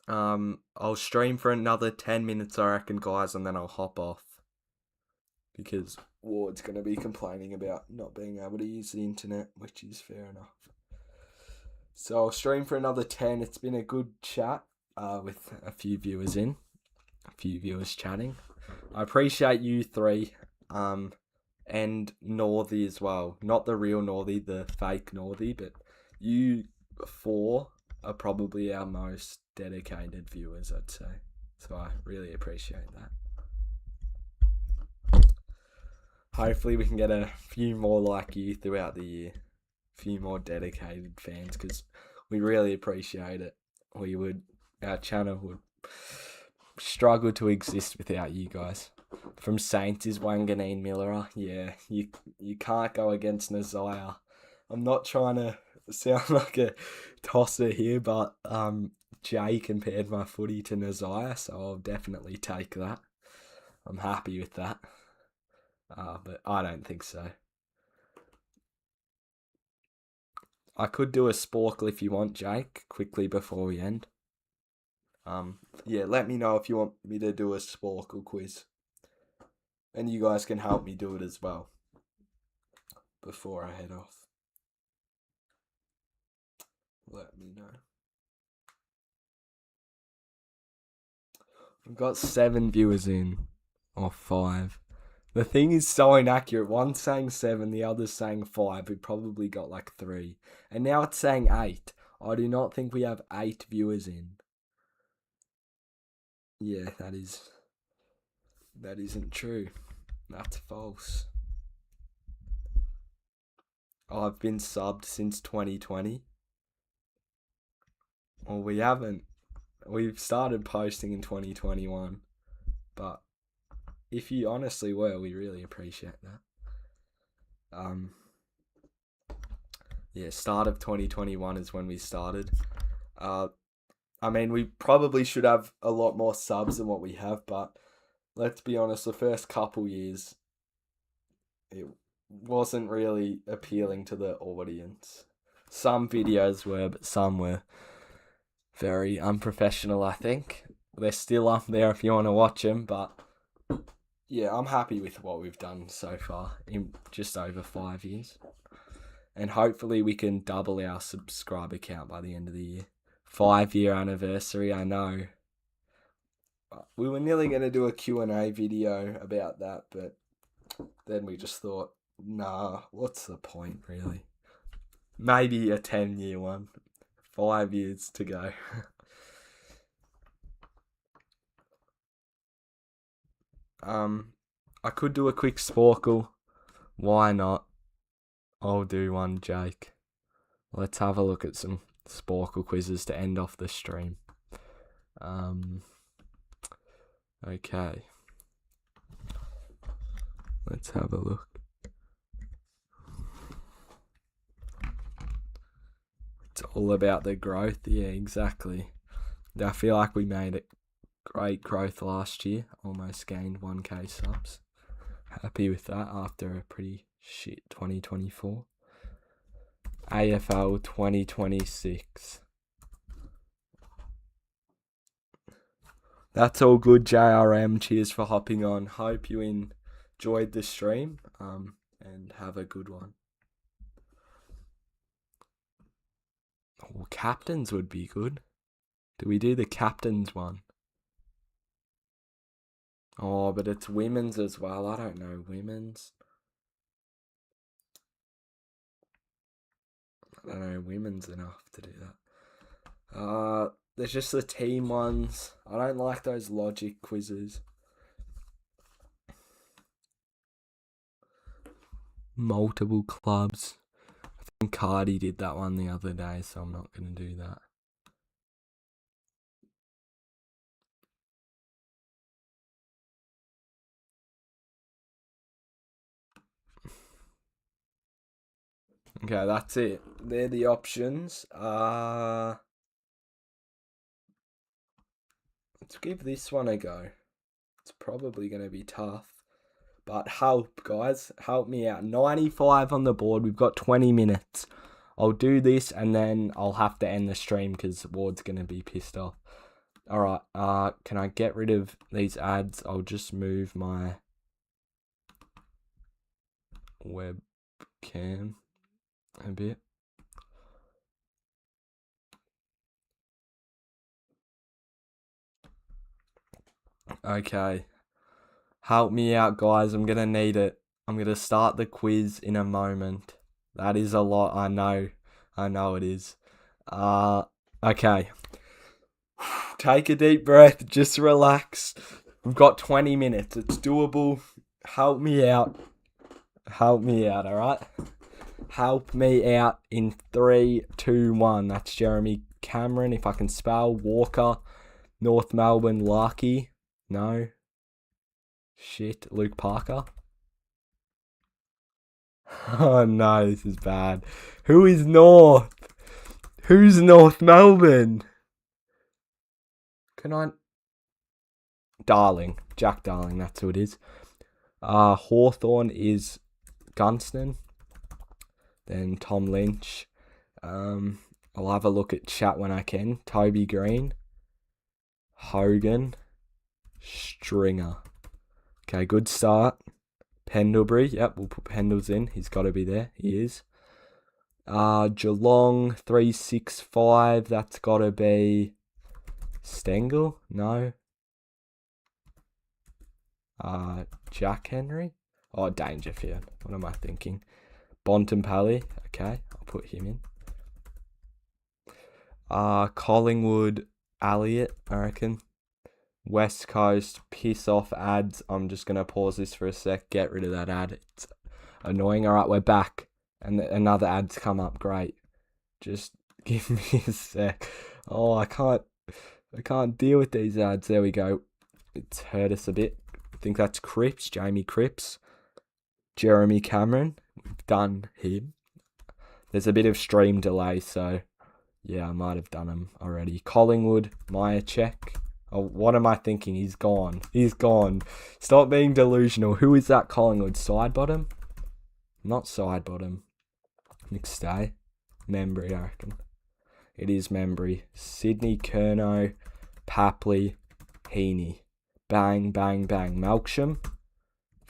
I'll stream for another 10 minutes, I reckon, guys, and then I'll hop off. Because Ward's going to be complaining about not being able to use the internet, which is fair enough. So I'll stream for another 10. It's been a good chat with a few viewers chatting. I appreciate you three, and Northy as well. Not the real Northy, the fake Northy, but you four are probably our most dedicated viewers, I'd say. So I really appreciate that. Hopefully we can get a few more like you throughout the year. A few more dedicated fans, because we really appreciate it. Our channel would struggle to exist without you guys. From Saints is Wanganeen Miller. Yeah, you can't go against Nazaya. I'm not trying to sound like a tosser here, but Jay compared my footy to Nazaya, so I'll definitely take that. I'm happy with that. But I don't think so. I could do a sporkle if you want, Jake, quickly before we end. Yeah, let me know if you want me to do a sporkle quiz. And you guys can help me do it as well before I head off. Let me know. I've got 7 viewers in, or 5. The thing is so inaccurate. One's saying 7, the other's saying 5. We probably got like 3. And now it's saying 8. I do not think we have 8 viewers in. Yeah, that isn't true. That's false. I've been subbed since 2020. Well, we haven't. We've started posting in 2021. But if you honestly were, we really appreciate that. Yeah, start of 2021 is when we started. I mean, we probably should have a lot more subs than what we have, but let's be honest, the first couple years, it wasn't really appealing to the audience. Some videos were, but some were very unprofessional, I think. They're still up there if you want to watch them, but yeah, I'm happy with what we've done so far in just over 5 years. And hopefully we can double our subscriber count by the end of the year. 5-year anniversary, I know. We were nearly going to do a Q&A video about that, but then we just thought, nah, what's the point, really? Maybe a 10-year one. 5 years to go. I could do a quick sporkle. Why not? I'll do one, Jake. Let's have a look at some sporkle quizzes to end off the stream. Okay. Let's have a look. It's all about the growth. Yeah, exactly. I feel like we made it great growth last year. Almost gained 1k subs. Happy with that after a pretty shit 2024. AFL 2026. That's all good, JRM. Cheers for hopping on. Hope you enjoyed the stream, and have a good one. Oh, captains would be good. Do we do the captains one? Oh, but it's women's as well. I don't know women's. I don't know women's enough to do that. There's just the team ones. I don't like those logic quizzes. Multiple clubs. I think Cardi did that one the other day, so I'm not going to do that. Okay, that's it. They're the options. Let's give this one a go. It's probably going to be tough. But help, guys. Help me out. 95 on the board. We've got 20 minutes. I'll do this and then I'll have to end the stream because Ward's going to be pissed off. Alright, can I get rid of these ads? I'll just move my webcam a bit. Okay. Help me out, guys. I'm going to need it. I'm going to start the quiz in a moment. That is a lot, I know. I know it is. Okay. Take a deep breath. Just relax. We've got 20 minutes. It's doable. Help me out. Help me out, alright? Help me out in 3, 2, 1. That's Jeremy Cameron, if I can spell. Walker. North Melbourne, Larky. No. Shit. Luke Parker. Oh no, this is bad. Who is North? Who's North Melbourne? Can I... Darling. Jack Darling, that's who it is. Hawthorn is Gunston. Then Tom Lynch. I'll have a look at chat when I can. Toby Green. Hogan. Stringer. Okay, good start. Pendlebury. Yep, we'll put Pendles in. He's got to be there. He is. Geelong 365. That's got to be Stengel. No. Jack Henry. Oh, Dangerfield. What am I thinking? Bontempelli. Okay, I'll put him in. Collingwood Elliott, I reckon. West Coast, piss off ads. I'm just going to pause this for a sec. Get rid of that ad. It's annoying. All right, we're back. And another ad's come up. Great. Just give me a sec. Oh, I can't deal with these ads. There we go. It's hurt us a bit. I think that's Cripps, Jamie Cripps. Jeremy Cameron. We've done him. There's a bit of stream delay, so yeah, I might have done him already. Collingwood, Maya check. Oh, what am I thinking? He's gone. He's gone. Stop being delusional. Who is that Collingwood? Side bottom? Not side bottom. McStay. Membry, I reckon. It is Membry. Sydney, Curnow, Papley, Heaney. Bang, bang, bang. Melksham.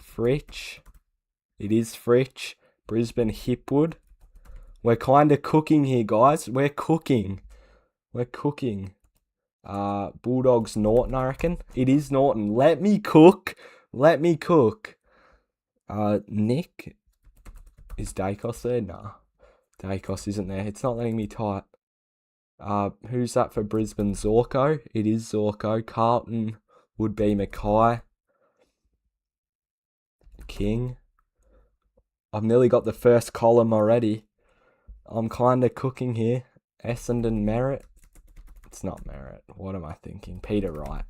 Fritsch. It is Fritsch. Brisbane, Hipwood. We're kind of cooking here, guys. We're cooking. We're cooking. Bulldogs, Norton, I reckon. It is Norton. Let me cook. Let me cook. Nick. Is Dacos there? Nah. Dacos isn't there. It's not letting me type. Who's that for Brisbane? Zorko. It is Zorko. Carlton would be Mackay. King. I've nearly got the first column already. I'm kind of cooking here. Essendon, Merritt. It's not Merritt. What am I thinking? Peter Wright.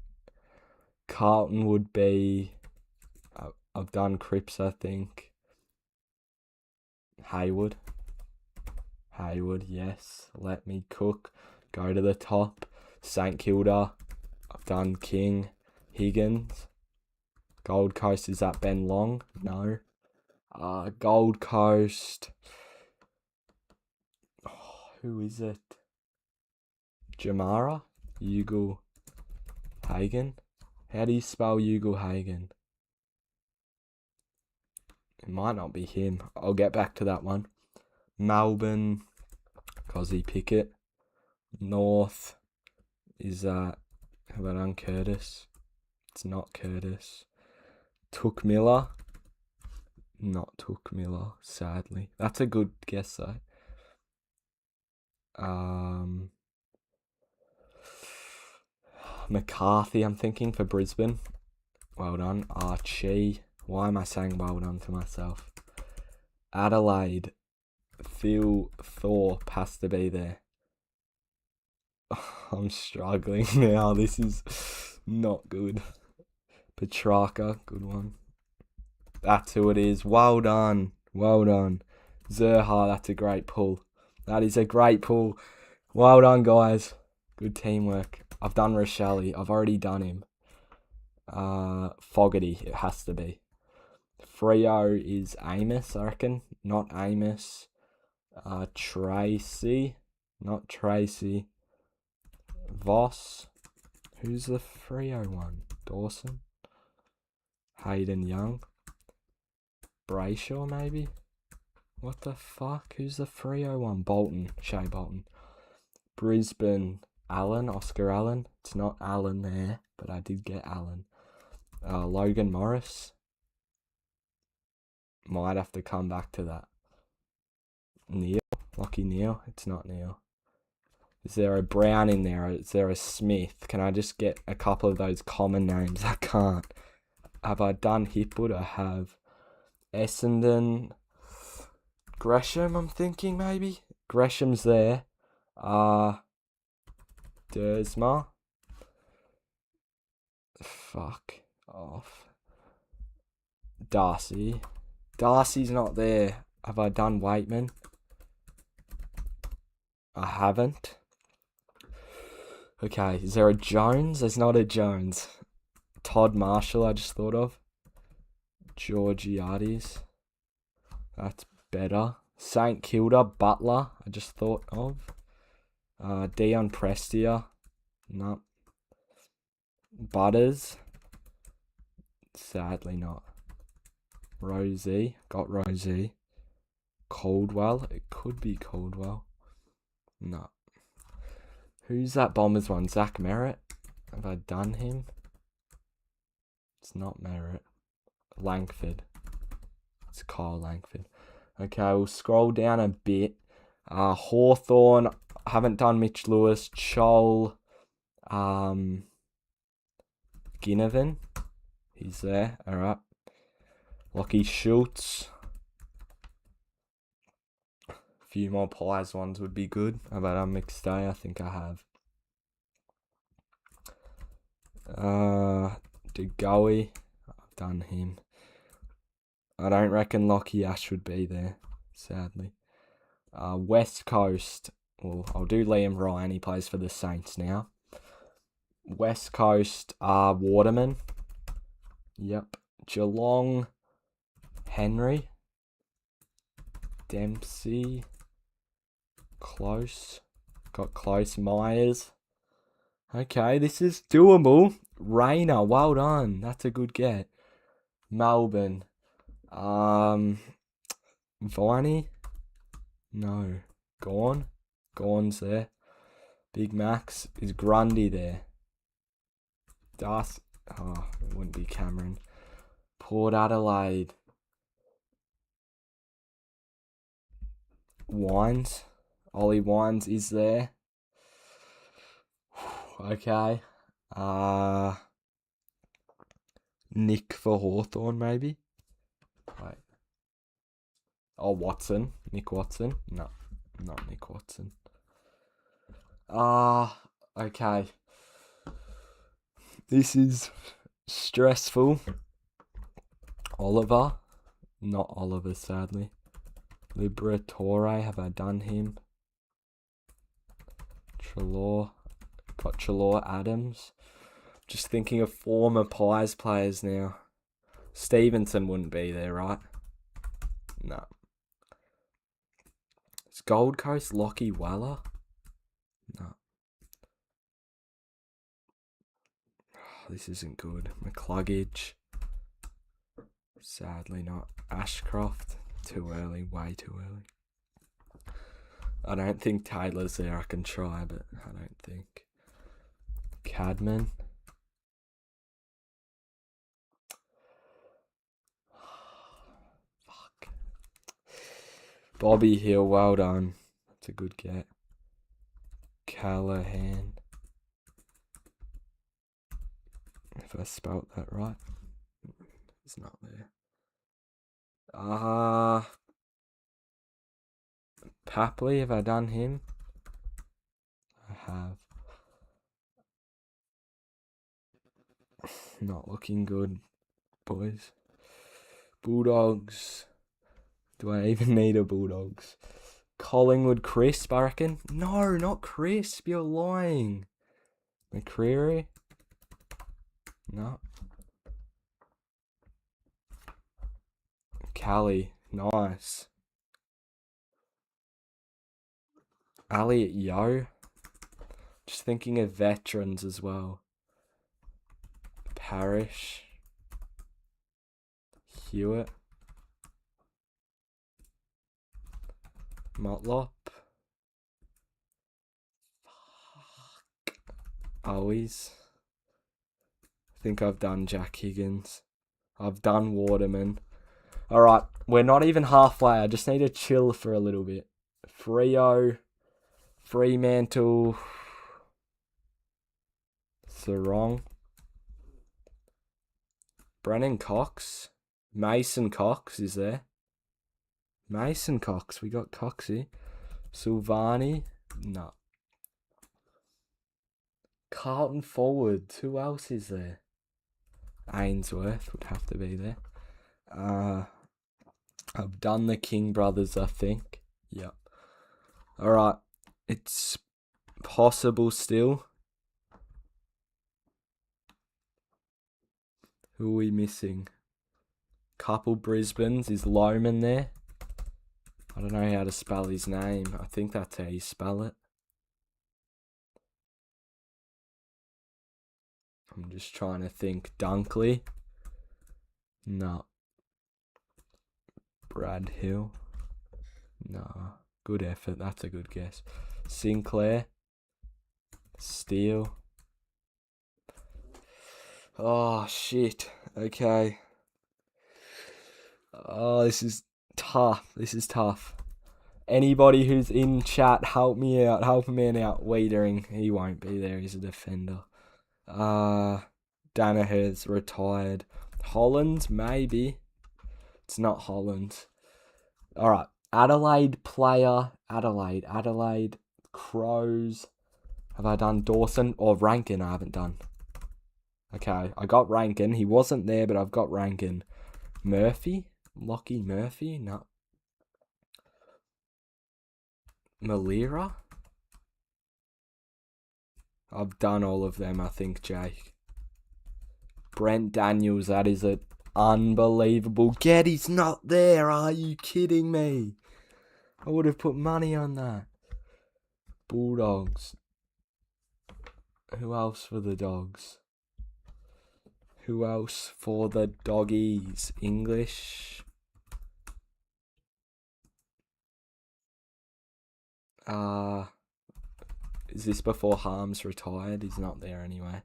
Carlton would be... I've done Cripps, I think. Hayward, yes. Let me cook. Go to the top. St Kilda. I've done King. Higgins. Gold Coast, is that Ben Long? No. Gold Coast. Oh, who is it? Jamara? Ugle Hagen? How do you spell Ugle Hagen? It might not be him. I'll get back to that one. Melbourne. Cozzy Pickett. North. Is that... Have I done Curtis? It's not Curtis. Took Miller. Not Took Miller, sadly. That's a good guess though. McCarthy, I'm thinking, for Brisbane. Well done. Archie. Why am I saying well done to myself? Adelaide. Phil Thorpe has to be there. I'm struggling now. This is not good. Petrarca, good one. That's who it is. Well done. Well done. Zerha, that's a great pull. That is a great pull. Well done, guys. Good teamwork. I've done Rochelle. I've already done him. Fogarty, it has to be. Freo is Amos, I reckon. Not Amos. Tracy. Not Tracy. Voss. Who's the Freo one? Dawson. Hayden Young. Brayshaw, maybe? What the fuck? Who's the Freo one? Bolton. Shea Bolton. Brisbane. Allen. Oscar Allen. It's not Allen there, but I did get Allen. Logan Morris. Might have to come back to that. Neil. Lockie Neal. It's not Neil. Is there a Brown in there? Is there a Smith? Can I just get a couple of those common names? I can't. Have I done Hipwood? I have. Essendon. Gresham, I'm thinking, maybe? Gresham's there. Dersma. Fuck off. Darcy. Darcy's not there. Have I done Waitman? I haven't. Okay, is there a Jones? There's not a Jones. Todd Marshall, I just thought of. Georgiades. That's better. St Kilda, Butler, I just thought of. Dion Prestia. No. Butters. Sadly not. Rosie. Got Rosie. Caldwell. It could be Caldwell. No. Who's that Bombers one? Zach Merritt? Have I done him? It's not Merritt. Langford. It's Kyle Langford. Okay, we'll scroll down a bit. Hawthorn. Haven't done Mitch Lewis. Chol. Ginnivan. He's there. Alright. Lockie Schultz. A few more Pies ones would be good. How about mixed day? I think I have. DeGoey. I've done him. I don't reckon Lockie Ash would be there, sadly. West Coast. Well, I'll do Liam Ryan. He plays for the Saints now. West Coast. Waterman. Yep. Geelong. Henry. Dempsey. Close. Got close. Myers. Okay, this is doable. Rayner, well done. That's a good get. Melbourne. Viney? No. Gorn? Gorn's there. Big Max. Is Grundy there? Darth. Oh, it wouldn't be Cameron. Port Adelaide. Wines. Ollie Wines is there. Okay. Nick for Hawthorn, maybe? Wait. Oh, Watson. Nick Watson? No, not Nick Watson. Okay. This is Stressful. Oliver. Not Oliver, sadly. Liberatore, have I done him? Trelaw. Got Trelaw Adams. Just thinking of former Pies players now. Stevenson wouldn't be there, right? No. Is Gold Coast Lockie Weller? No. Oh, this isn't good. McCluggage. Sadly not. Ashcroft. Too early. Way too early. I don't think Taylor's there. I can try, but I don't think. Cadman. Fuck. Bobby Hill, well done. That's a good get. Callahan. If I spelt that right. It's not there. Papley, have I done him? I have. Not looking good, boys. Bulldogs. Do I even need a Bulldogs? Collingwood Crisp, I reckon. No, not Crisp. You're lying. McCreary. No. Callie. Nice. Elliot Yo. Just thinking of veterans as well. Parrish. Hewitt. Motlop. Always. I think I've done Jack Higgins. I've done Waterman. Alright, we're not even halfway. I just need to chill for a little bit. Freo. Fremantle. Sarong. Brennan Cox. Mason Cox is there. Mason Cox. We got Coxie. Silvani. No. Carlton forward. Who else is there? Ainsworth would have to be there. I've done the King brothers, I think. Yep. Alright. It's possible still. Who are we missing? Couple Brisbane's. Is Loman there? I don't know how to spell his name. I think that's how you spell it. I'm just trying to think. Dunkley? No. Brad Hill? No. Good effort. That's a good guess. Sinclair? Steele? Oh, shit. Okay. Oh, this is tough. This is tough. Anybody who's in chat, help me out. Help a man out. Wiedering. He won't be there. He's a defender. Danaher's retired. Hollands, maybe. It's not Hollands. Alright. Adelaide player. Adelaide. Crows. Have I done Dawson? Or Rankin I haven't done. Okay, I got Rankin. He wasn't there, but I've got Rankin. Murphy? Lockie Murphy? No. Malira? I've done all of them, I think, Jake. Brent Daniels, that is an unbelievable get. He's not there. Are you kidding me? I would have put money on that. Bulldogs. Who else for the Dogs? Who else for the Doggies? English. Is this before Harms retired? He's not there anyway.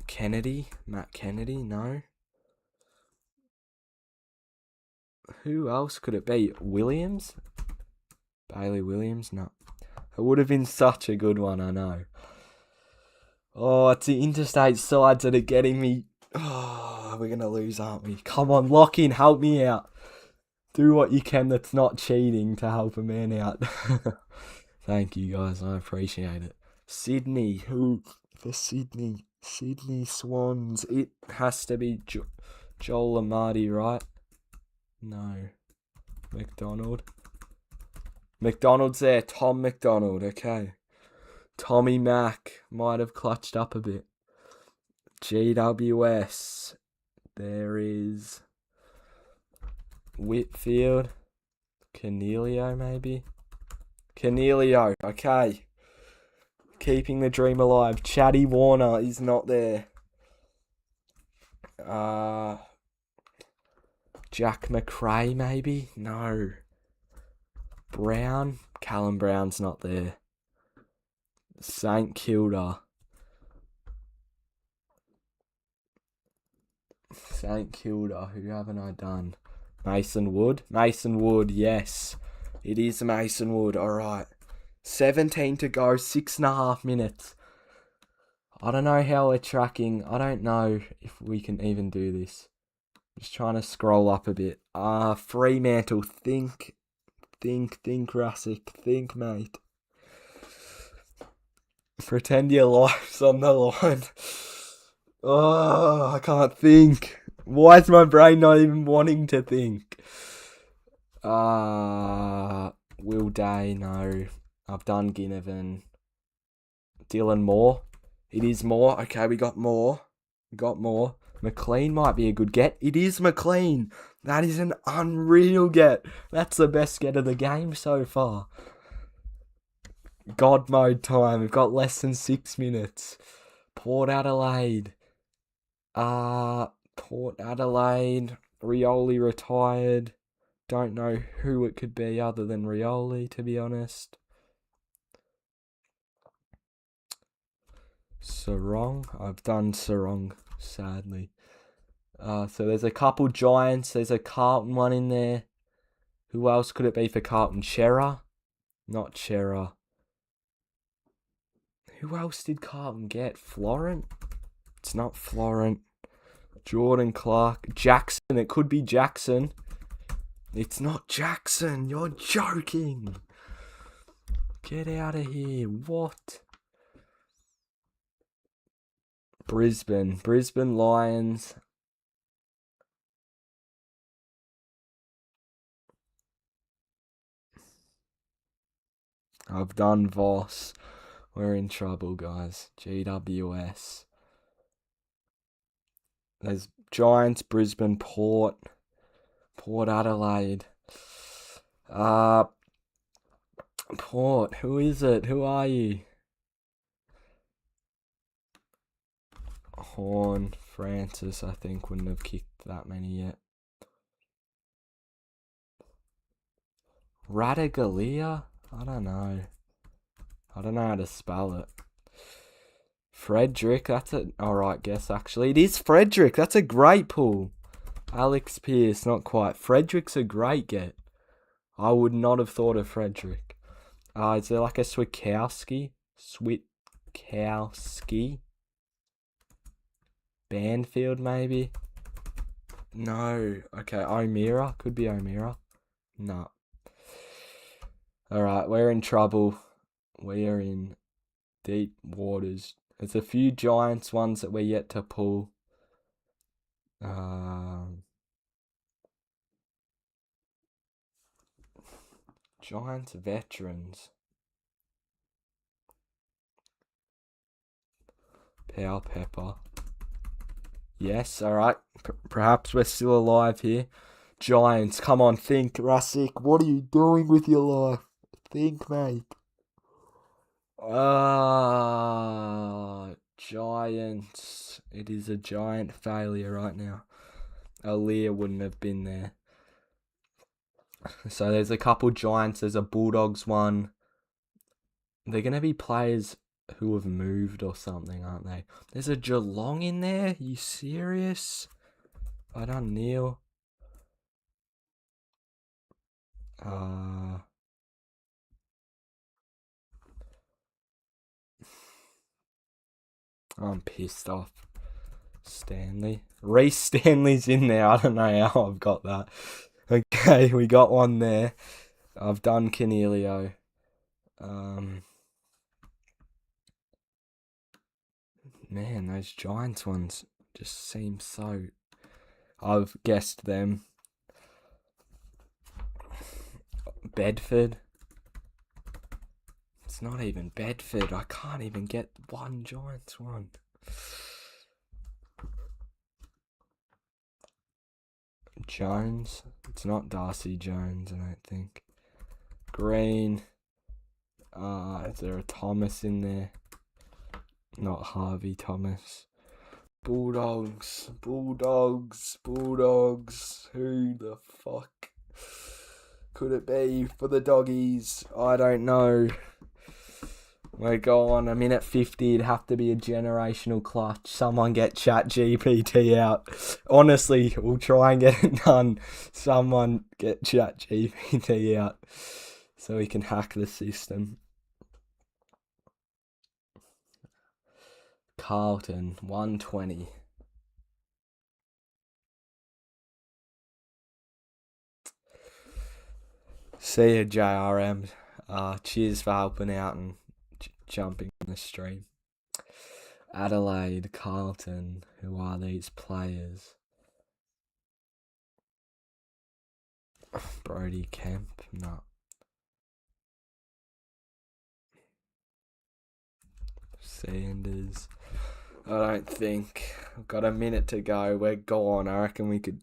Kennedy? Matt Kennedy? No. Who else could it be? Williams? Bailey Williams? No. It would have been such a good one, I know. Oh, it's the interstate sides that are getting me. Oh, we're going to lose, aren't we? Come on, lock in, help me out. Do what you can that's not cheating to help a man out. Thank you, guys. I appreciate it. Sydney. Who for Sydney? Sydney Swans. It has to be Joel Amati, right? No. McDonald. McDonald's there. Tom McDonald. Okay. Tommy Mack might have clutched up a bit. GWS. There is Whitfield. Cornelio, maybe? Cornelio. Okay. Keeping the dream alive. Chatty Warner is not there. Jack McRae, maybe? No. Brown? Callum Brown's not there. St Kilda. St Kilda, who haven't I done? Mason Wood? Mason Wood, yes. It is Mason Wood, alright. 17 to go, 6.5 minutes. I don't know how we're tracking. I don't know if we can even do this. Just trying to scroll up a bit. Fremantle, think, Russick, think, mate. Pretend your life's on the line. Oh, I can't think. Why is my brain not even wanting to think? Will Day, no. I've done Ginnivan. Dylan Moore. It is Moore. Okay, we got Moore. McLean might be a good get. It is McLean. That is an unreal get. That's the best get of the game so far. God mode time. We've got less than 6 minutes. Port Adelaide. Rioli retired. Don't know who it could be other than Rioli, to be honest. Sarong. I've done Sarong, sadly. So there's a couple Giants. There's a Carlton one in there. Who else could it be for Carlton? Chera? Not Chera. Who else did Carlton get? Florent? It's not Florent. Jordan Clark. Jackson. It could be Jackson. It's not Jackson. You're joking. Get out of here. What? Brisbane Lions. I've done Voss. We're in trouble, guys. GWS. There's Giants, Brisbane, Port Adelaide. Port, who is it? Who are you? Horn, Francis, I think, wouldn't have kicked that many yet. Radagalia? I don't know how to spell it. Frederick, that's an alright guess actually. It is Frederick, that's a great pull. Alex Pearce, not quite. Frederick's a great get. I would not have thought of Frederick. Is there like a Switkowski? Banfield, maybe? No. Okay, O'Meara. Could be O'Meara. No. Alright, we're in trouble. We are in deep waters. There's a few Giants ones that we're yet to pull. Giants veterans. Powell Pepper. Yes, alright. Perhaps we're still alive here. Giants, come on, think, Russick. What are you doing with your life? Think, mate. Giants. It is a giant failure right now. Aaliyah wouldn't have been there. So there's a couple Giants. There's a Bulldogs one. They're going to be players who have moved or something, aren't they? There's a Geelong in there? You serious? I don't kneel. I'm pissed off. Stanley. Reece Stanley's in there. I don't know how I've got that. Okay, we got one there. I've done Cornelio. Man, those Giants ones just seem so... I've guessed them. Bedford. It's not even Bedford. I can't even get one Giants one. Jones. It's not Darcy Jones, I don't think. Green. Is there a Thomas in there? Not Harvey Thomas. Bulldogs. Who the fuck could it be for the doggies? I don't know. We're going 1:50. It'd have to be a generational clutch. Someone get ChatGPT out. Honestly, we'll try and get it done. Someone get ChatGPT out so we can hack the system. Carlton, 120. See you, JRM. Cheers for helping out and jumping on the stream. Adelaide, Carlton. Who are these players? Brody Kemp? No. Sanders. I don't think. I've got a minute to go. We're gone. I reckon we could...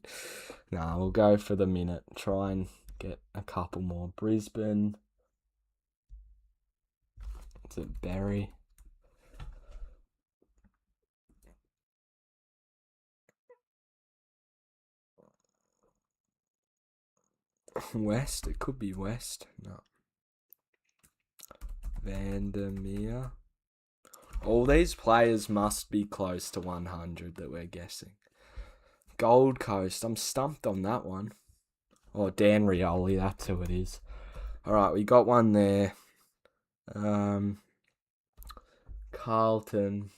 Nah, we'll go for the minute. Try and get a couple more. Brisbane. Is it Berry? West? It could be West. No. Vandermeer. All these players must be close to 100 that we're guessing. Gold Coast. I'm stumped on that one. Oh, Dan Rioli. That's who it is. Alright, we got one there. Carlton.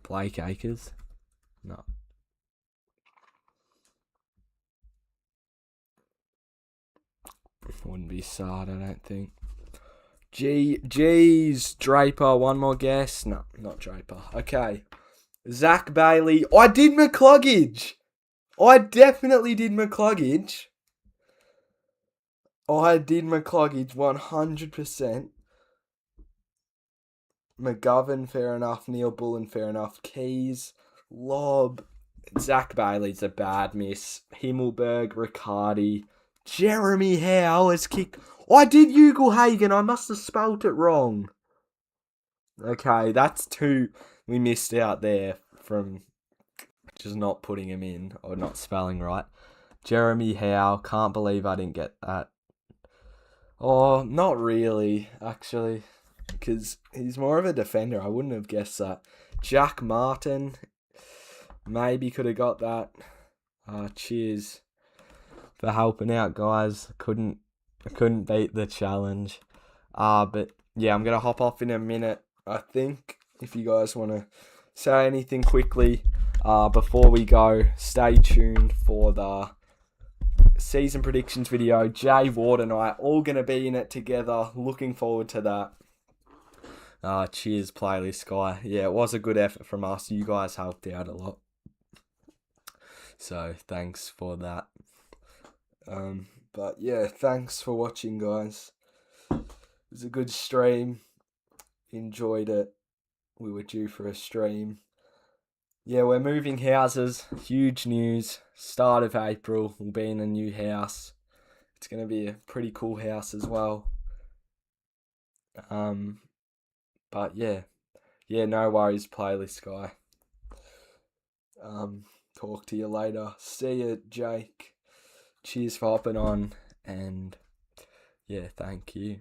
Blake Acres? No. Wouldn't be Sard, I don't think. Jeez, Draper, one more guess. No, not Draper. Okay. Zach Bailey. I did McCluggage. I definitely did McCluggage. I did McCluggage 100%. McGovern, fair enough. Neil Bullen, fair enough. Keys, Lob. Zach Bailey's a bad miss. Himmelberg, Riccardi. Jeremy Howe has kicked... I did Ugle-Hagan. I must have spelt it wrong. Okay, that's two we missed out there from just not putting him in or not spelling right. Jeremy Howe. Can't believe I didn't get that. Oh, not really, actually. Because he's more of a defender. I wouldn't have guessed that. Jack Martin. Maybe could have got that. Cheers for helping out, guys. Couldn't beat the challenge. But yeah, I'm gonna hop off in a minute. I think if you guys want to say anything quickly before we go, stay tuned for the season predictions video. Jay Ward and I all gonna be in it together. Looking forward to that. Cheers, playlist guy. Yeah, it was a good effort from us. You guys helped out a lot. So thanks for that. But yeah, thanks for watching, guys. It was a good stream. Enjoyed it. We were due for a stream. Yeah, we're moving houses. Huge news. Start of April, we'll be in a new house. It's going to be a pretty cool house as well. But yeah, no worries, playlist guy. Talk to you later. See you, Jake. Cheers for hopping on, and yeah, thank you.